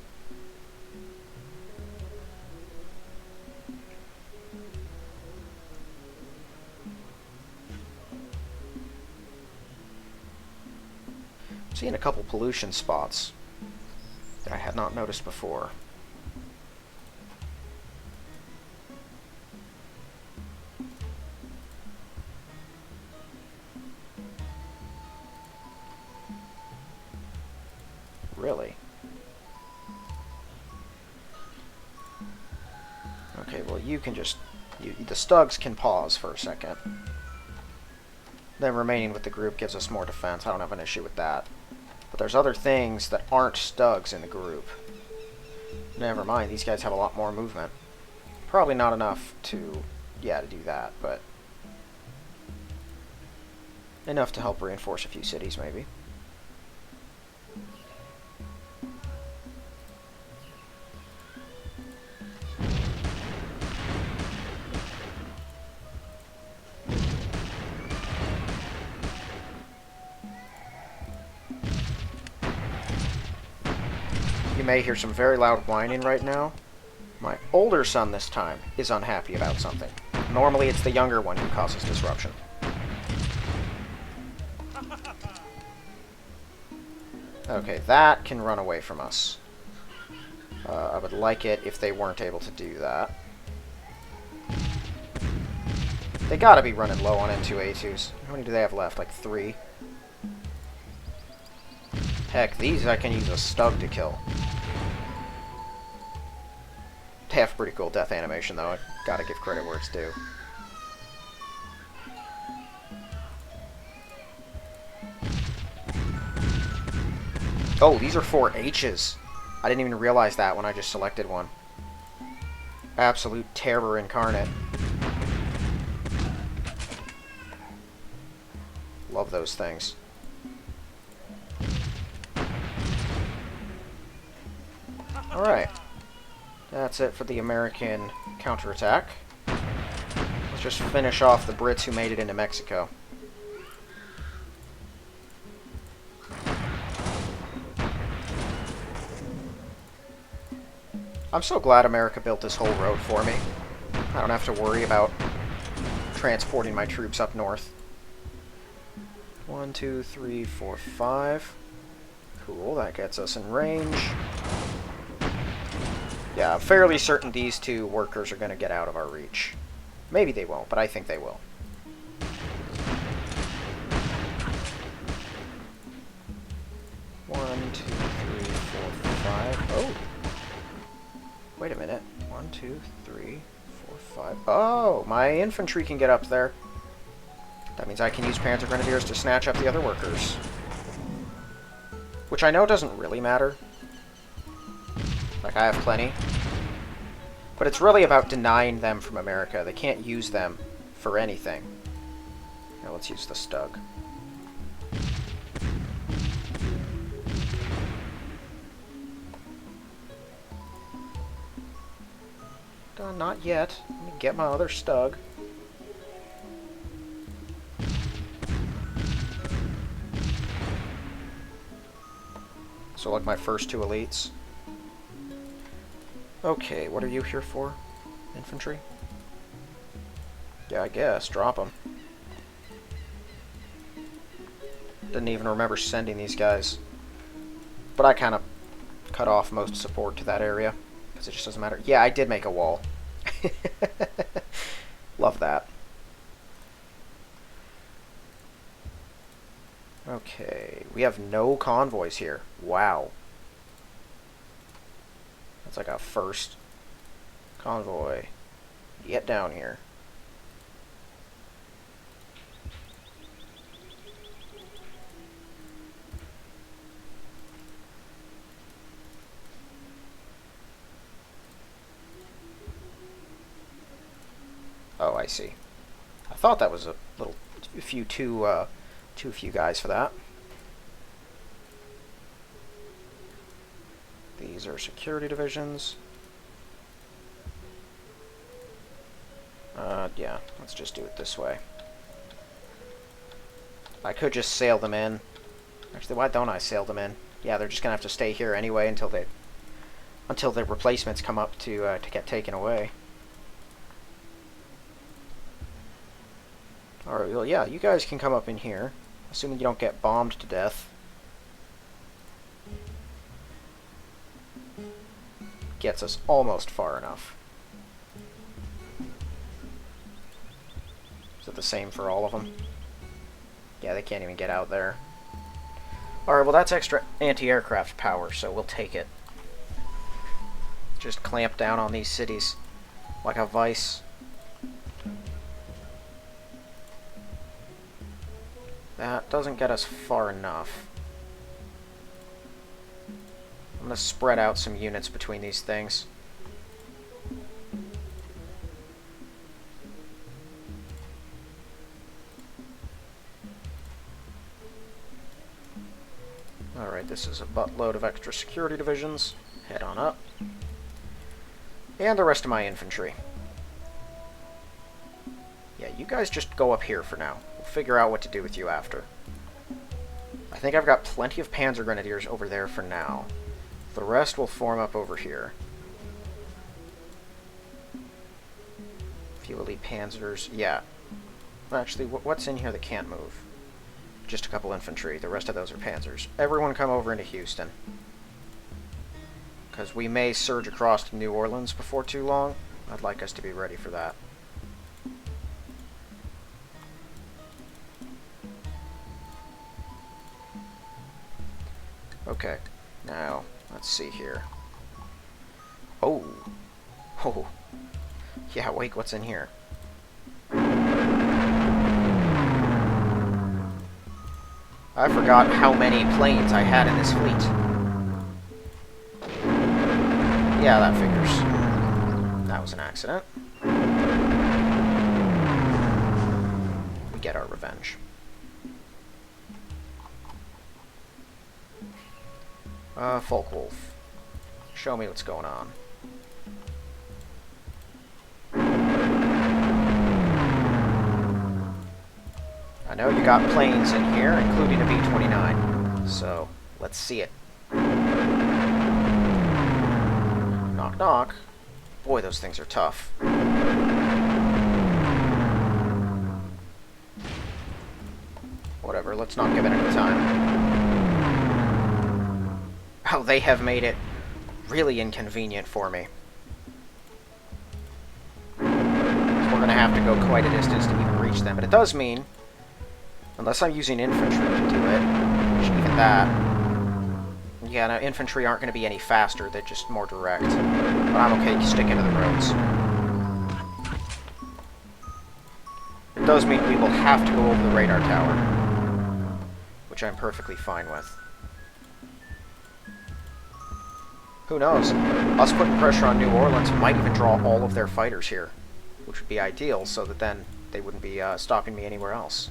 Speaker 1: I'm seeing a couple pollution spots that I had not noticed before. Really? Okay, well you can just... the Stugs can pause for a second. Then remaining with the group gives us more defense. I don't have an issue with that. But there's other things that aren't Stugs in the group. Never mind, these guys have a lot more movement. Probably not enough to... yeah, to do that, but... enough to help reinforce a few cities, maybe. may hear some very loud whining right now. My older son this time is unhappy about something. Normally it's the younger one who causes disruption. Okay, that can run away from us. I would like it if they weren't able to do that. They gotta be running low on M2A2s. How many do they have left? Like 3? Heck, these I can use a stug to kill. They have pretty cool death animation, though. I gotta give credit where it's due. Oh, these are 4 H's. I didn't even realize that when I just selected one. Absolute terror incarnate. Love those things. Alright. That's it for the American counterattack. Let's just finish off the Brits who made it into Mexico. I'm so glad America built this whole road for me. I don't have to worry about transporting my troops up north. 1, 2, 3, 4, 5. Cool, that gets us in range. Yeah, I'm fairly certain these 2 workers are going to get out of our reach. Maybe they won't, but I think they will. One, 2, 3, 4, 5. Oh! Wait a minute. 1, 2, 3, 4, 5. Oh! My infantry can get up there. That means I can use Panzer Grenadiers to snatch up the other workers. Which I know doesn't really matter. Like, I have plenty. But it's really about denying them from America. They can't use them for anything. Now let's use the Stug. Not yet. Let me get my other Stug. So like my first 2 elites. Okay, what are you here for? Infantry? Yeah, I guess. Drop them. Didn't even remember sending these guys. But I kind of cut off most support to that area. Because it just doesn't matter. Yeah, I did make a wall. Love that. Okay, we have no convoys here. Wow. That's like a first convoy. Get down here. Oh, I see. I thought that was a little too few guys for that. These are security divisions. Yeah, let's just do it this way. I could just sail them in. Actually, why don't I sail them in? Yeah, they're just gonna have to stay here anyway until their replacements come up to get taken away. Alright, well, yeah, you guys can come up in here, assuming you don't get bombed to death. Gets us almost far enough. Is it the same for all of them? Yeah, they can't even get out there. Alright, well that's extra anti-aircraft power, so we'll take it. Just clamp down on these cities like a vice. That doesn't get us far enough. I'm going to spread out some units between these things. Alright, this is a buttload of extra security divisions. Head on up. And the rest of my infantry. Yeah, you guys just go up here for now. We'll figure out what to do with you after. I think I've got plenty of Panzer Grenadiers over there for now. The rest will form up over here. Few elite panzers. Yeah. Actually, what's in here that can't move? Just a couple infantry. The rest of those are panzers. Everyone come over into Houston. Because we may surge across to New Orleans before too long. I'd like us to be ready for that. Okay. Now, let's see here. Oh. Oh. Yeah, wait, what's in here? I forgot how many planes I had in this fleet. Yeah, that figures. That was an accident. We get our revenge. Folkwolf. Show me what's going on. I know you got planes in here, including a B-29, so let's see it. Knock, knock. Boy, those things are tough. Whatever, let's not give it any time. Oh, they have made it really inconvenient for me. So we're going to have to go quite a distance to even reach them, but it does mean, unless I'm using infantry to do it, which even that, yeah, no, infantry aren't going to be any faster, they're just more direct. But I'm okay sticking to the roads. It does mean we will have to go over the radar tower, which I'm perfectly fine with. Who knows? Us putting pressure on New Orleans might even draw all of their fighters here, which would be ideal, so that then they wouldn't be stopping me anywhere else.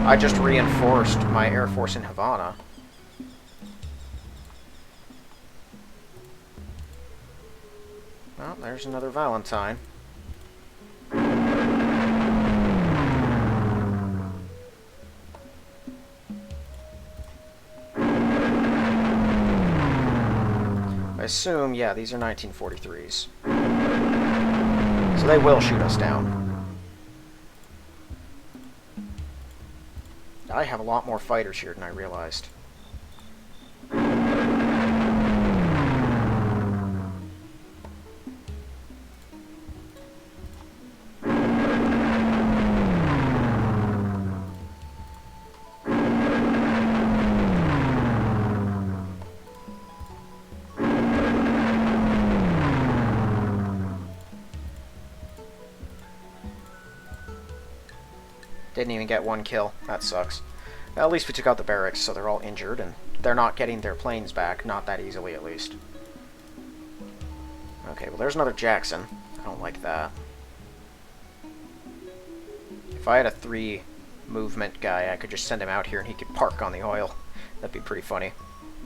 Speaker 1: I just reinforced my Air Force in Havana. Well, there's another Valentine. I assume, yeah, these are 1943s. So they will shoot us down. I have a lot more fighters here than I realized. Didn't even get one kill. That sucks. Well, at least we took out the barracks, so they're all injured, and they're not getting their planes back. Not that easily, at least. Okay, well, there's another Jackson. I don't like that. If I had a 3-movement guy, I could just send him out here and he could park on the oil. That'd be pretty funny.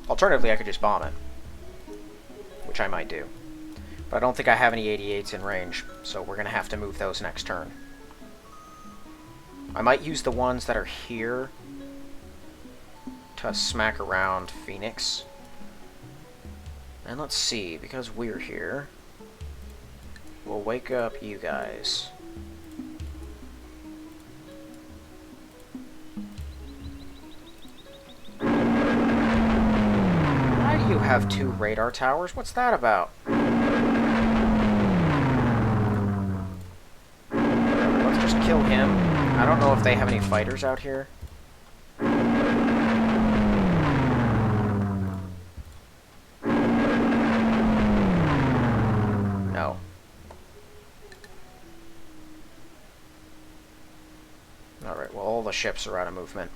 Speaker 1: Alternatively, I could just bomb it, which I might do. But I don't think I have any 88s in range, so we're going to have to move those next turn. I might use the ones that are here to smack around Phoenix. And let's see, because we're here, we'll wake up you guys. Why do you have 2 radar towers? What's that about? Whatever, let's just kill him. I don't know if they have any fighters out here. No. Alright, well, all the ships are out of movement.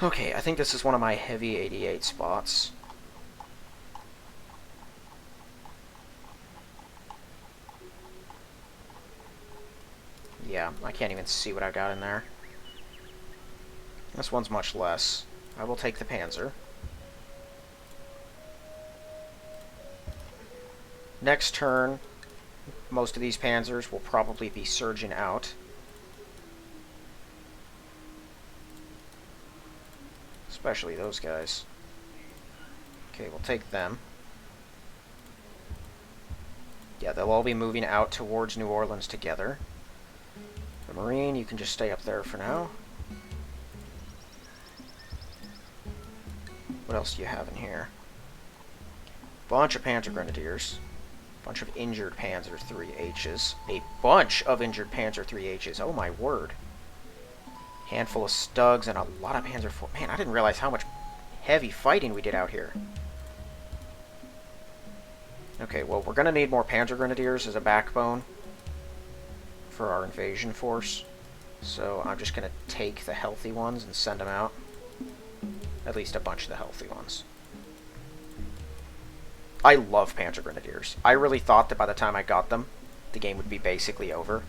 Speaker 1: Okay, I think this is one of my heavy 88 spots. Yeah, I can't even see what I got in there. This one's much less. I will take the Panzer. Next turn, most of these Panzers will probably be surging out. Especially those guys. Okay, we'll take them. Yeah, they'll all be moving out towards New Orleans together. The Marine, you can just stay up there for now. What else do you have in here? Bunch of Panzer Grenadiers. Bunch of injured Panzer 3Hs. A bunch of injured Panzer 3Hs. Oh my word. Handful of Stugs and a lot of Panzer 4. Man, I didn't realize how much heavy fighting we did out here. Okay, well, we're going to need more Panzer Grenadiers as a backbone for our invasion force. So I'm just going to take the healthy ones and send them out. At least a bunch of the healthy ones. I love Panzer Grenadiers. I really thought that by the time I got them, the game would be basically over.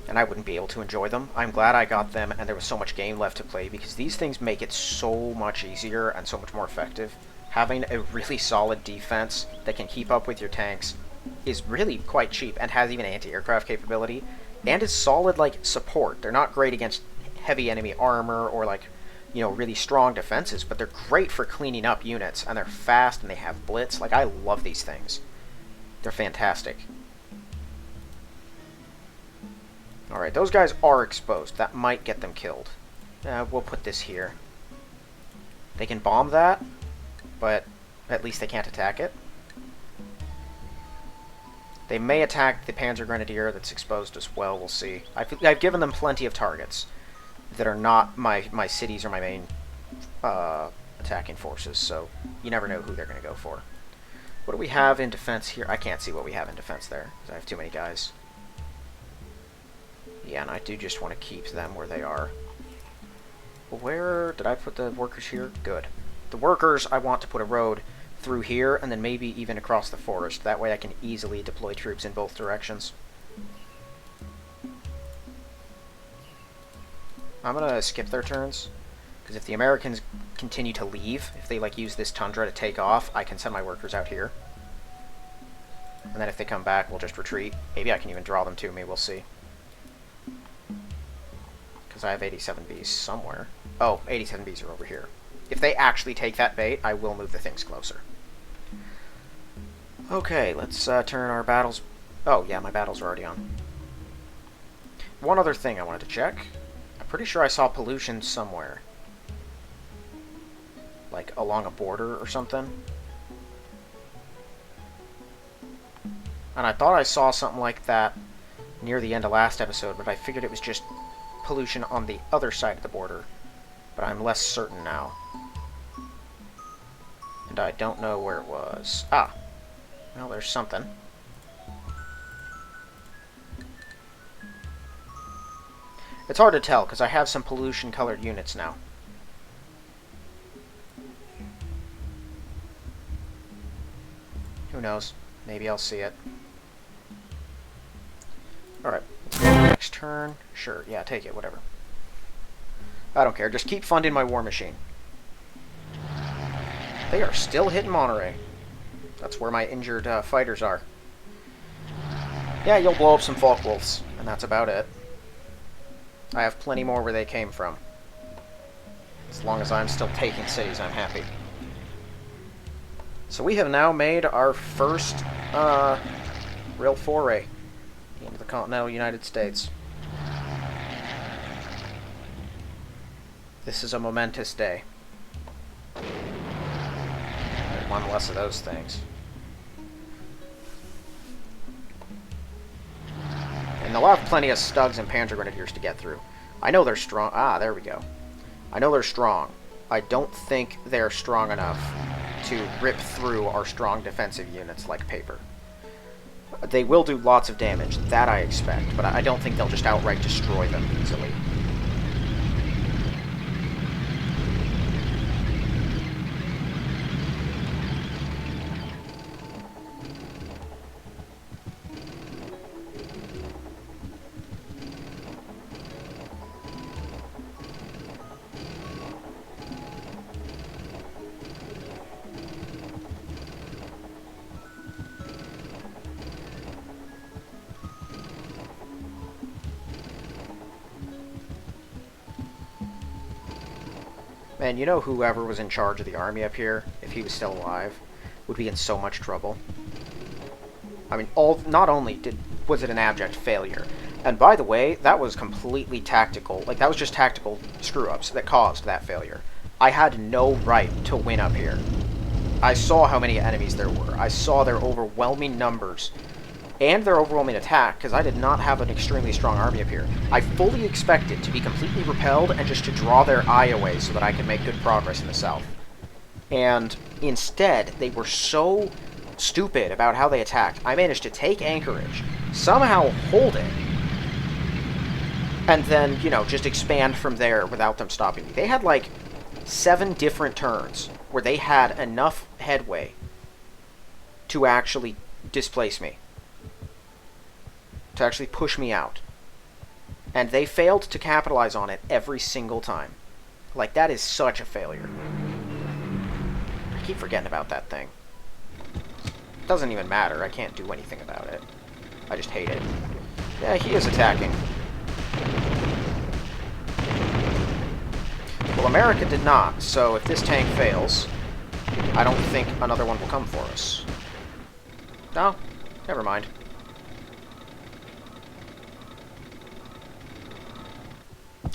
Speaker 1: And I wouldn't be able to enjoy them. I'm glad I got them and there was so much game left to play, because these things make it so much easier and so much more effective. Having a really solid defense that can keep up with your tanks is really quite cheap, and has even anti-aircraft capability, and is solid, like, support. They're not great against heavy enemy armor or, like, you know, really strong defenses, but they're great for cleaning up units, and they're fast, and they have blitz. Like, I love these things. They're fantastic. Alright, those guys are exposed. That might get them killed. We'll put this here. They can bomb that, but at least they can't attack it. They may attack the Panzer Grenadier that's exposed as well, we'll see. I've given them plenty of targets that are not my cities or my main attacking forces, so you never know who they're going to go for. What do we have in defense here? I can't see what we have in defense there, because I have too many guys. Yeah, and I do just want to keep them where they are. Where did I put the workers here? Good. The workers, I want to put a road through here, and then maybe even across the forest. That way I can easily deploy troops in both directions. I'm going to skip their turns, because if the Americans continue to leave, if they like use this tundra to take off, I can send my workers out here. And then if they come back, we'll just retreat. Maybe I can even draw them to me, we'll see. Because I have 87Bs somewhere. Oh, 87Bs are over here. If they actually take that bait, I will move the things closer. Okay, let's turn our battles... Oh, yeah, my battles are already on. One other thing I wanted to check. I'm pretty sure I saw pollution somewhere. Like, along a border or something. And I thought I saw something like that near the end of last episode, but I figured it was just pollution on the other side of the border. But I'm less certain now. And I don't know where it was. Ah! Well, there's something. It's hard to tell, because I have some pollution-colored units now. Who knows? Maybe I'll see it. Alright. Next turn. Sure, yeah, take it, whatever. I don't care. Just keep funding my war machine. They are still hitting Monterey. That's where my injured fighters are. Yeah, you'll blow up some Focke-Wulfs, and that's about it. I have plenty more where they came from. As long as I'm still taking cities, I'm happy. So we have now made our first real foray into the continental United States. This is a momentous day. One less of those things. And they'll have plenty of Stugs and Panzer Grenadiers to get through. I know they're strong. Ah, there we go. I know they're strong. I don't think they're strong enough to rip through our strong defensive units like paper. They will do lots of damage, that I expect, but I don't think they'll just outright destroy them easily. And you know whoever was in charge of the army up here, if he was still alive, would be in so much trouble. I mean, not only was it an abject failure, and by the way, that was completely tactical. Like, that was just tactical screw-ups that caused that failure. I had no right to win up here. I saw how many enemies there were. I saw their overwhelming numbers and their overwhelming attack, because I did not have an extremely strong army up here. I fully expected to be completely repelled and just to draw their eye away so that I could make good progress in the south. And instead, they were so stupid about how they attacked. I managed to take Anchorage, somehow hold it, and then, you know, just expand from there without them stopping me. They had like 7 different turns where they had enough headway to actually displace me, to actually push me out. And they failed to capitalize on it every single time. Like, that is such a failure. I keep forgetting about that thing. It doesn't even matter. I can't do anything about it. I just hate it. Yeah, he is attacking. Well, America did not, so if this tank fails, I don't think another one will come for us. No, never mind.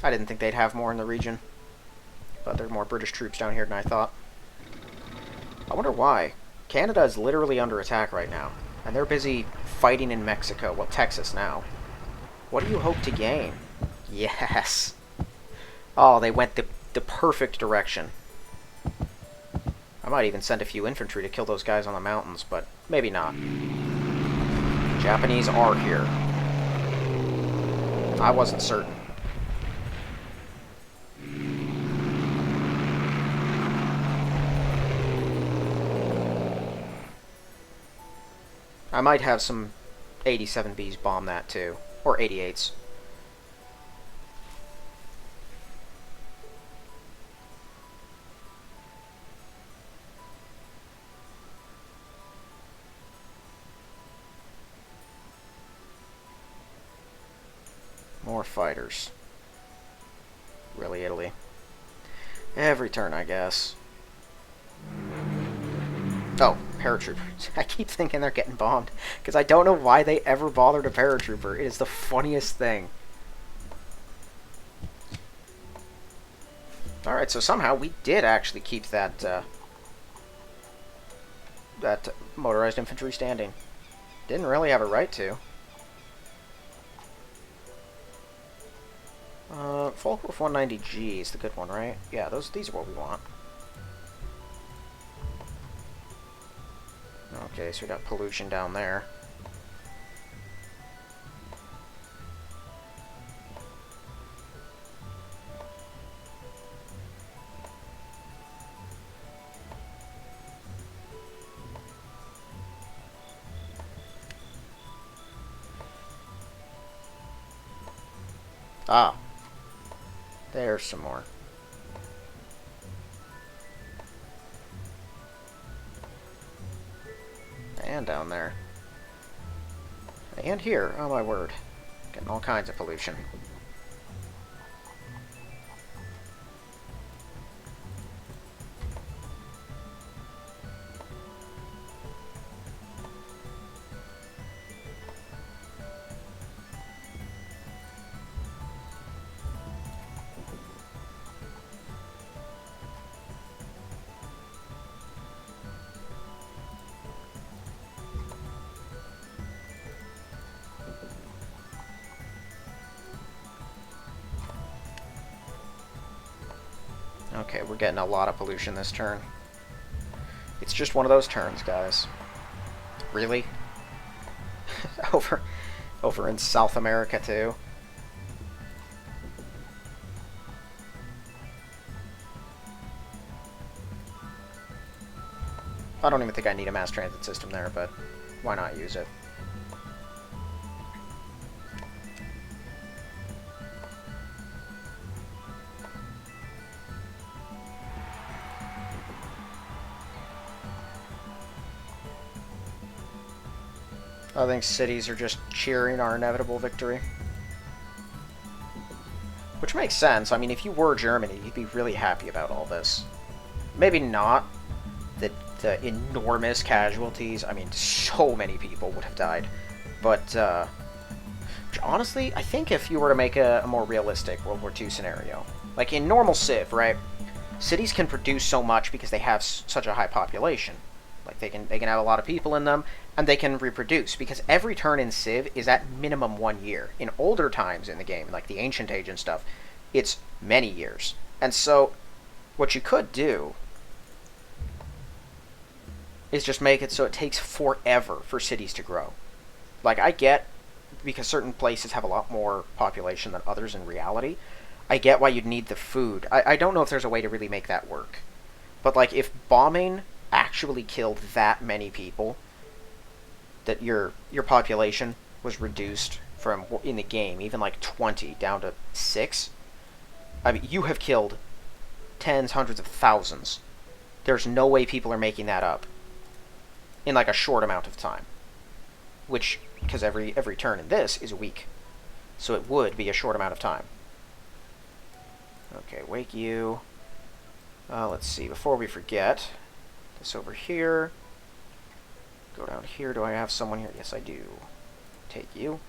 Speaker 1: I didn't think they'd have more in the region, but there are more British troops down here than I thought. I wonder why. Canada is literally under attack right now, and they're busy fighting in Mexico. Well, Texas now. What do you hope to gain? Yes. Oh, they went the perfect direction. I might even send a few infantry to kill those guys on the mountains, but maybe not. Japanese are here. I wasn't certain. I might have some 87Bs bomb that too. Or 88s. More fighters. Really, Italy. Every turn, I guess. Oh, paratroopers. I keep thinking they're getting bombed, because I don't know why they ever bothered a paratrooper. It is the funniest thing. Alright, so somehow we did actually keep that, that motorized infantry standing. Didn't really have a right to. Focke-Wulf 190G is the good one, right? Yeah, these are what we want. Okay, so we got pollution down there. Ah. There's some more. And down there. And here. Oh my word. Getting all kinds of pollution. Okay, we're getting a lot of pollution this turn. It's just one of those turns, guys. Really? over in South America, too. I don't even think I need a mass transit system there, but why not use it? I think cities are just cheering our inevitable victory. Which makes sense. I mean, if you were Germany, you'd be really happy about all this. Maybe not the enormous casualties. I mean, so many people would have died. But, honestly, I think if you were to make a more realistic World War II scenario, like in normal Civ, right? Cities can produce so much because they have such a high population. Like, they can have a lot of people in them, and they can reproduce, because every turn in Civ is at minimum 1 year. In older times in the game, like the Ancient Age and stuff, it's many years. And so, what you could do is just make it so it takes forever for cities to grow. Like, I get, because certain places have a lot more population than others in reality, I get why you'd need the food. I don't know if there's a way to really make that work. But, like, if bombing actually killed that many people, that your population was reduced from, in the game, even like 20 down to 6, I mean, you have killed tens, hundreds of thousands. There's no way people are making that up in like a short amount of time. Which, because every turn in this is a week. So it would be a short amount of time. Okay, wake you. Let's see, before we forget, this over here. Go down here. Do I have someone here? Yes, I do. Take you.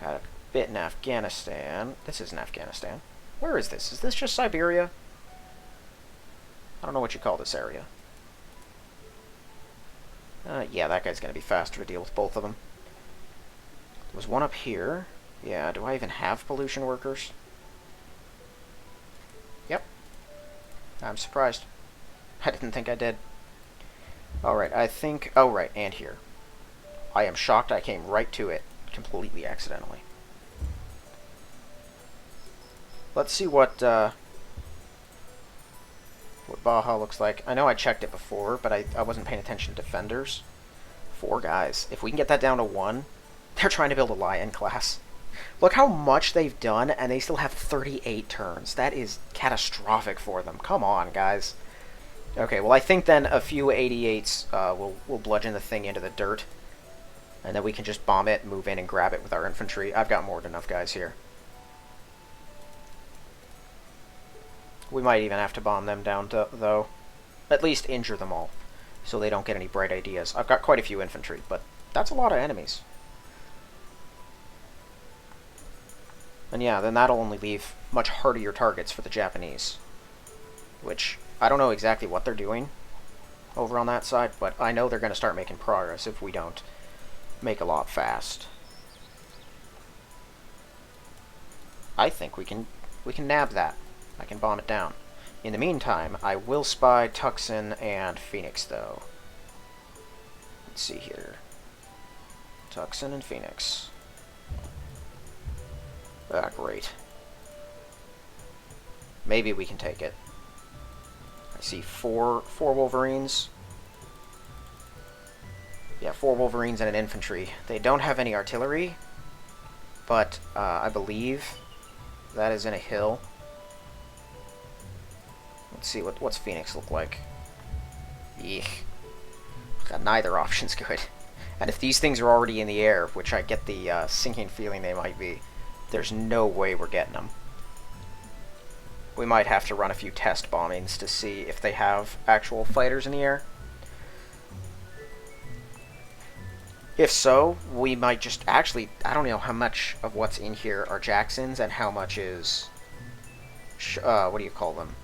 Speaker 1: Had a bit in Afghanistan. This isn't Afghanistan. Where is this? Is this just Siberia? I don't know what you call this area. Yeah, that guy's going to be faster to deal with both of them. There was one up here. Yeah, do I even have pollution workers? Yep. I'm surprised. I didn't think I did. Alright, I think... Oh, right, and here. I am shocked I came right to it completely accidentally. Let's see what Baja looks like. I know I checked it before, but I wasn't paying attention to defenders. 4 guys. If we can get that down to 1, they're trying to build a lion class. Look how much they've done, and they still have 38 turns. That is catastrophic for them. Come on, guys. Okay, well, I think then a few 88s will bludgeon the thing into the dirt. And then we can just bomb it, move in, and grab it with our infantry. I've got more than enough guys here. We might even have to bomb them down, though. At least injure them all, so they don't get any bright ideas. I've got quite a few infantry, but that's a lot of enemies. And yeah, then that'll only leave much hardier targets for the Japanese. Which, I don't know exactly what they're doing over on that side, but I know they're going to start making progress if we don't make a lot fast. I think we can nab that. I can bomb it down. In the meantime, I will spy Tucson and Phoenix, though. Let's see here. Tucson and Phoenix. Ah, great. Maybe we can take it. I see four Wolverines. Yeah, 4 Wolverines and an infantry. They don't have any artillery, but I believe that is in a hill. Let's see, what's Phoenix look like? Eek. Neither option's good. And if these things are already in the air, which I get the sinking feeling they might be, there's no way we're getting them. We might have to run a few test bombings to see if they have actual fighters in the air. If so, we might just actually... I don't know how much of what's in here are Jacksons and how much is... what do you call them?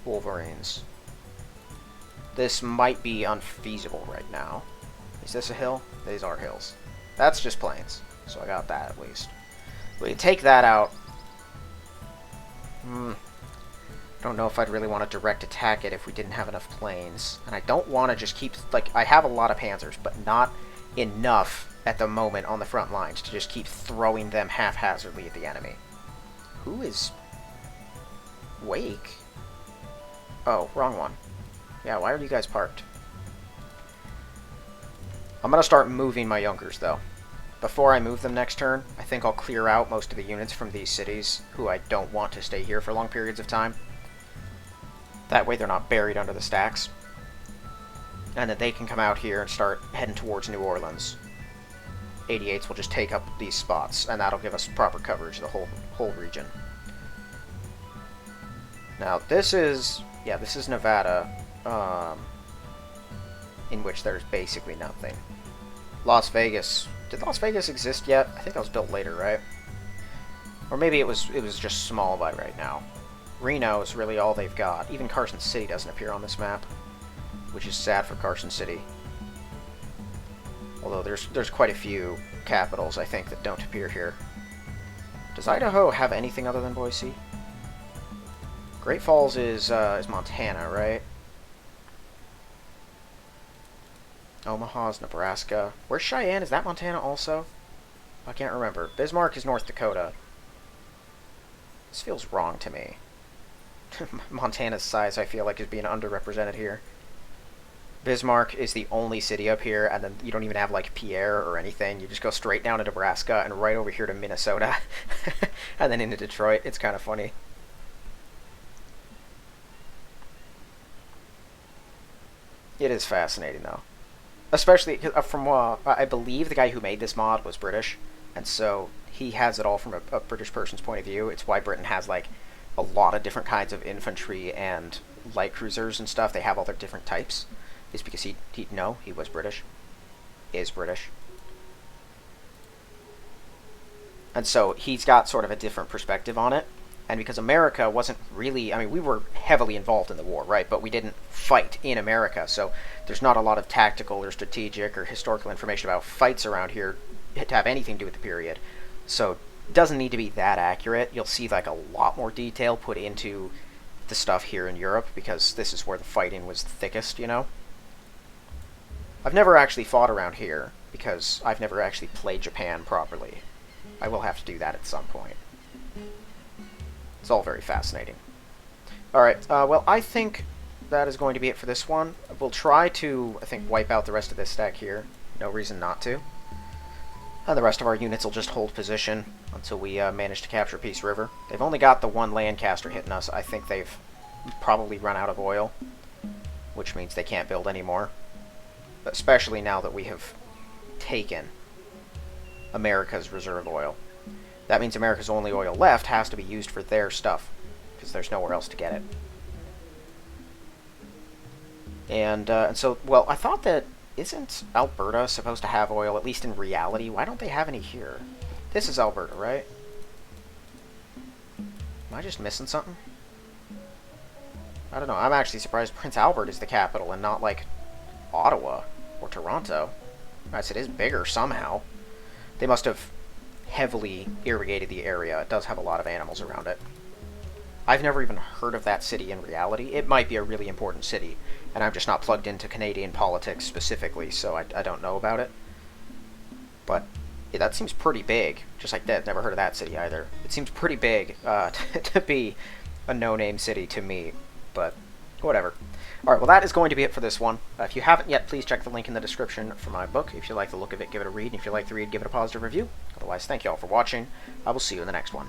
Speaker 1: Wolverines. This might be unfeasible right now. Is this a hill? These are hills. That's just plains. So I got that at least. We can take that out. Don't know if I'd really want to direct attack it if we didn't have enough planes. And I don't want to just keep... Like, I have a lot of panzers, but not enough at the moment on the front lines to just keep throwing them haphazardly at the enemy. Who is... Wake? Oh, wrong one. Yeah, why are you guys parked? I'm going to start moving my Junkers, though. Before I move them next turn, I think I'll clear out most of the units from these cities who I don't want to stay here for long periods of time. That way they're not buried under the stacks. And that they can come out here and start heading towards New Orleans. 88s will just take up these spots, and that'll give us proper coverage of the whole region. Now, this is Nevada, in which there's basically nothing. Las Vegas. Did Las Vegas exist yet? I think that was built later, right? Or maybe it was just small by right now. Reno is really all they've got. Even Carson City doesn't appear on this map, which is sad for Carson City. Although there's quite a few capitals, I think, that don't appear here. Does Idaho have anything other than Boise? Great Falls is Montana, right? Omaha's Nebraska. Where's Cheyenne? Is that Montana also? I can't remember. Bismarck is North Dakota. This feels wrong to me. Montana's size, I feel like, is being underrepresented here. Bismarck is the only city up here, and then you don't even have, like, Pierre or anything. You just go straight down to Nebraska and right over here to Minnesota. And then into Detroit. It's kind of funny. It is fascinating, though. Especially from, I believe the guy who made this mod was British, and so he has it all from a British person's point of view. It's why Britain has, like, a lot of different kinds of infantry and light cruisers and stuff. They have all their different types. It's because he was British. Is British. And so he's got sort of a different perspective on it. And because America wasn't really... I mean, we were heavily involved in the war, right? But we didn't fight in America, so there's not a lot of tactical or strategic or historical information about fights around here to have anything to do with the period. So it doesn't need to be that accurate. You'll see, like, a lot more detail put into the stuff here in Europe, because this is where the fighting was the thickest, you know? I've never actually fought around here, because I've never actually played Japan properly. I will have to do that at some point. It's all very fascinating. Alright, well, I think that is going to be it for this one. We'll try to, I think, wipe out the rest of this stack here. No reason not to. And the rest of our units will just hold position until we manage to capture Peace River. They've only got the one Lancaster hitting us. I think they've probably run out of oil, which means they can't build anymore. Especially now that we have taken America's reserve oil. That means America's only oil left has to be used for their stuff, because there's nowhere else to get it. And so, well, I thought that, isn't Alberta supposed to have oil, at least in reality? Why don't they have any here? This is Alberta, right? Am I just missing something? I don't know. I'm actually surprised Prince Albert is the capital and not, like, Ottawa or Toronto. Yes, it is bigger somehow. They must have heavily irrigated the area. It does have a lot of animals around it. I've never even heard of that city in reality. It might be a really important city, and I'm just not plugged into Canadian politics specifically, so I don't know about it. But yeah, that seems pretty big. Just like that, never heard of that city either. It seems pretty big to be a no-name city to me, but whatever. Alright, well, that is going to be it for this one. If you haven't yet, please check the link in the description for my book. If you like the look of it, give it a read. And if you like the read, give it a positive review. Otherwise, thank you all for watching. I will see you in the next one.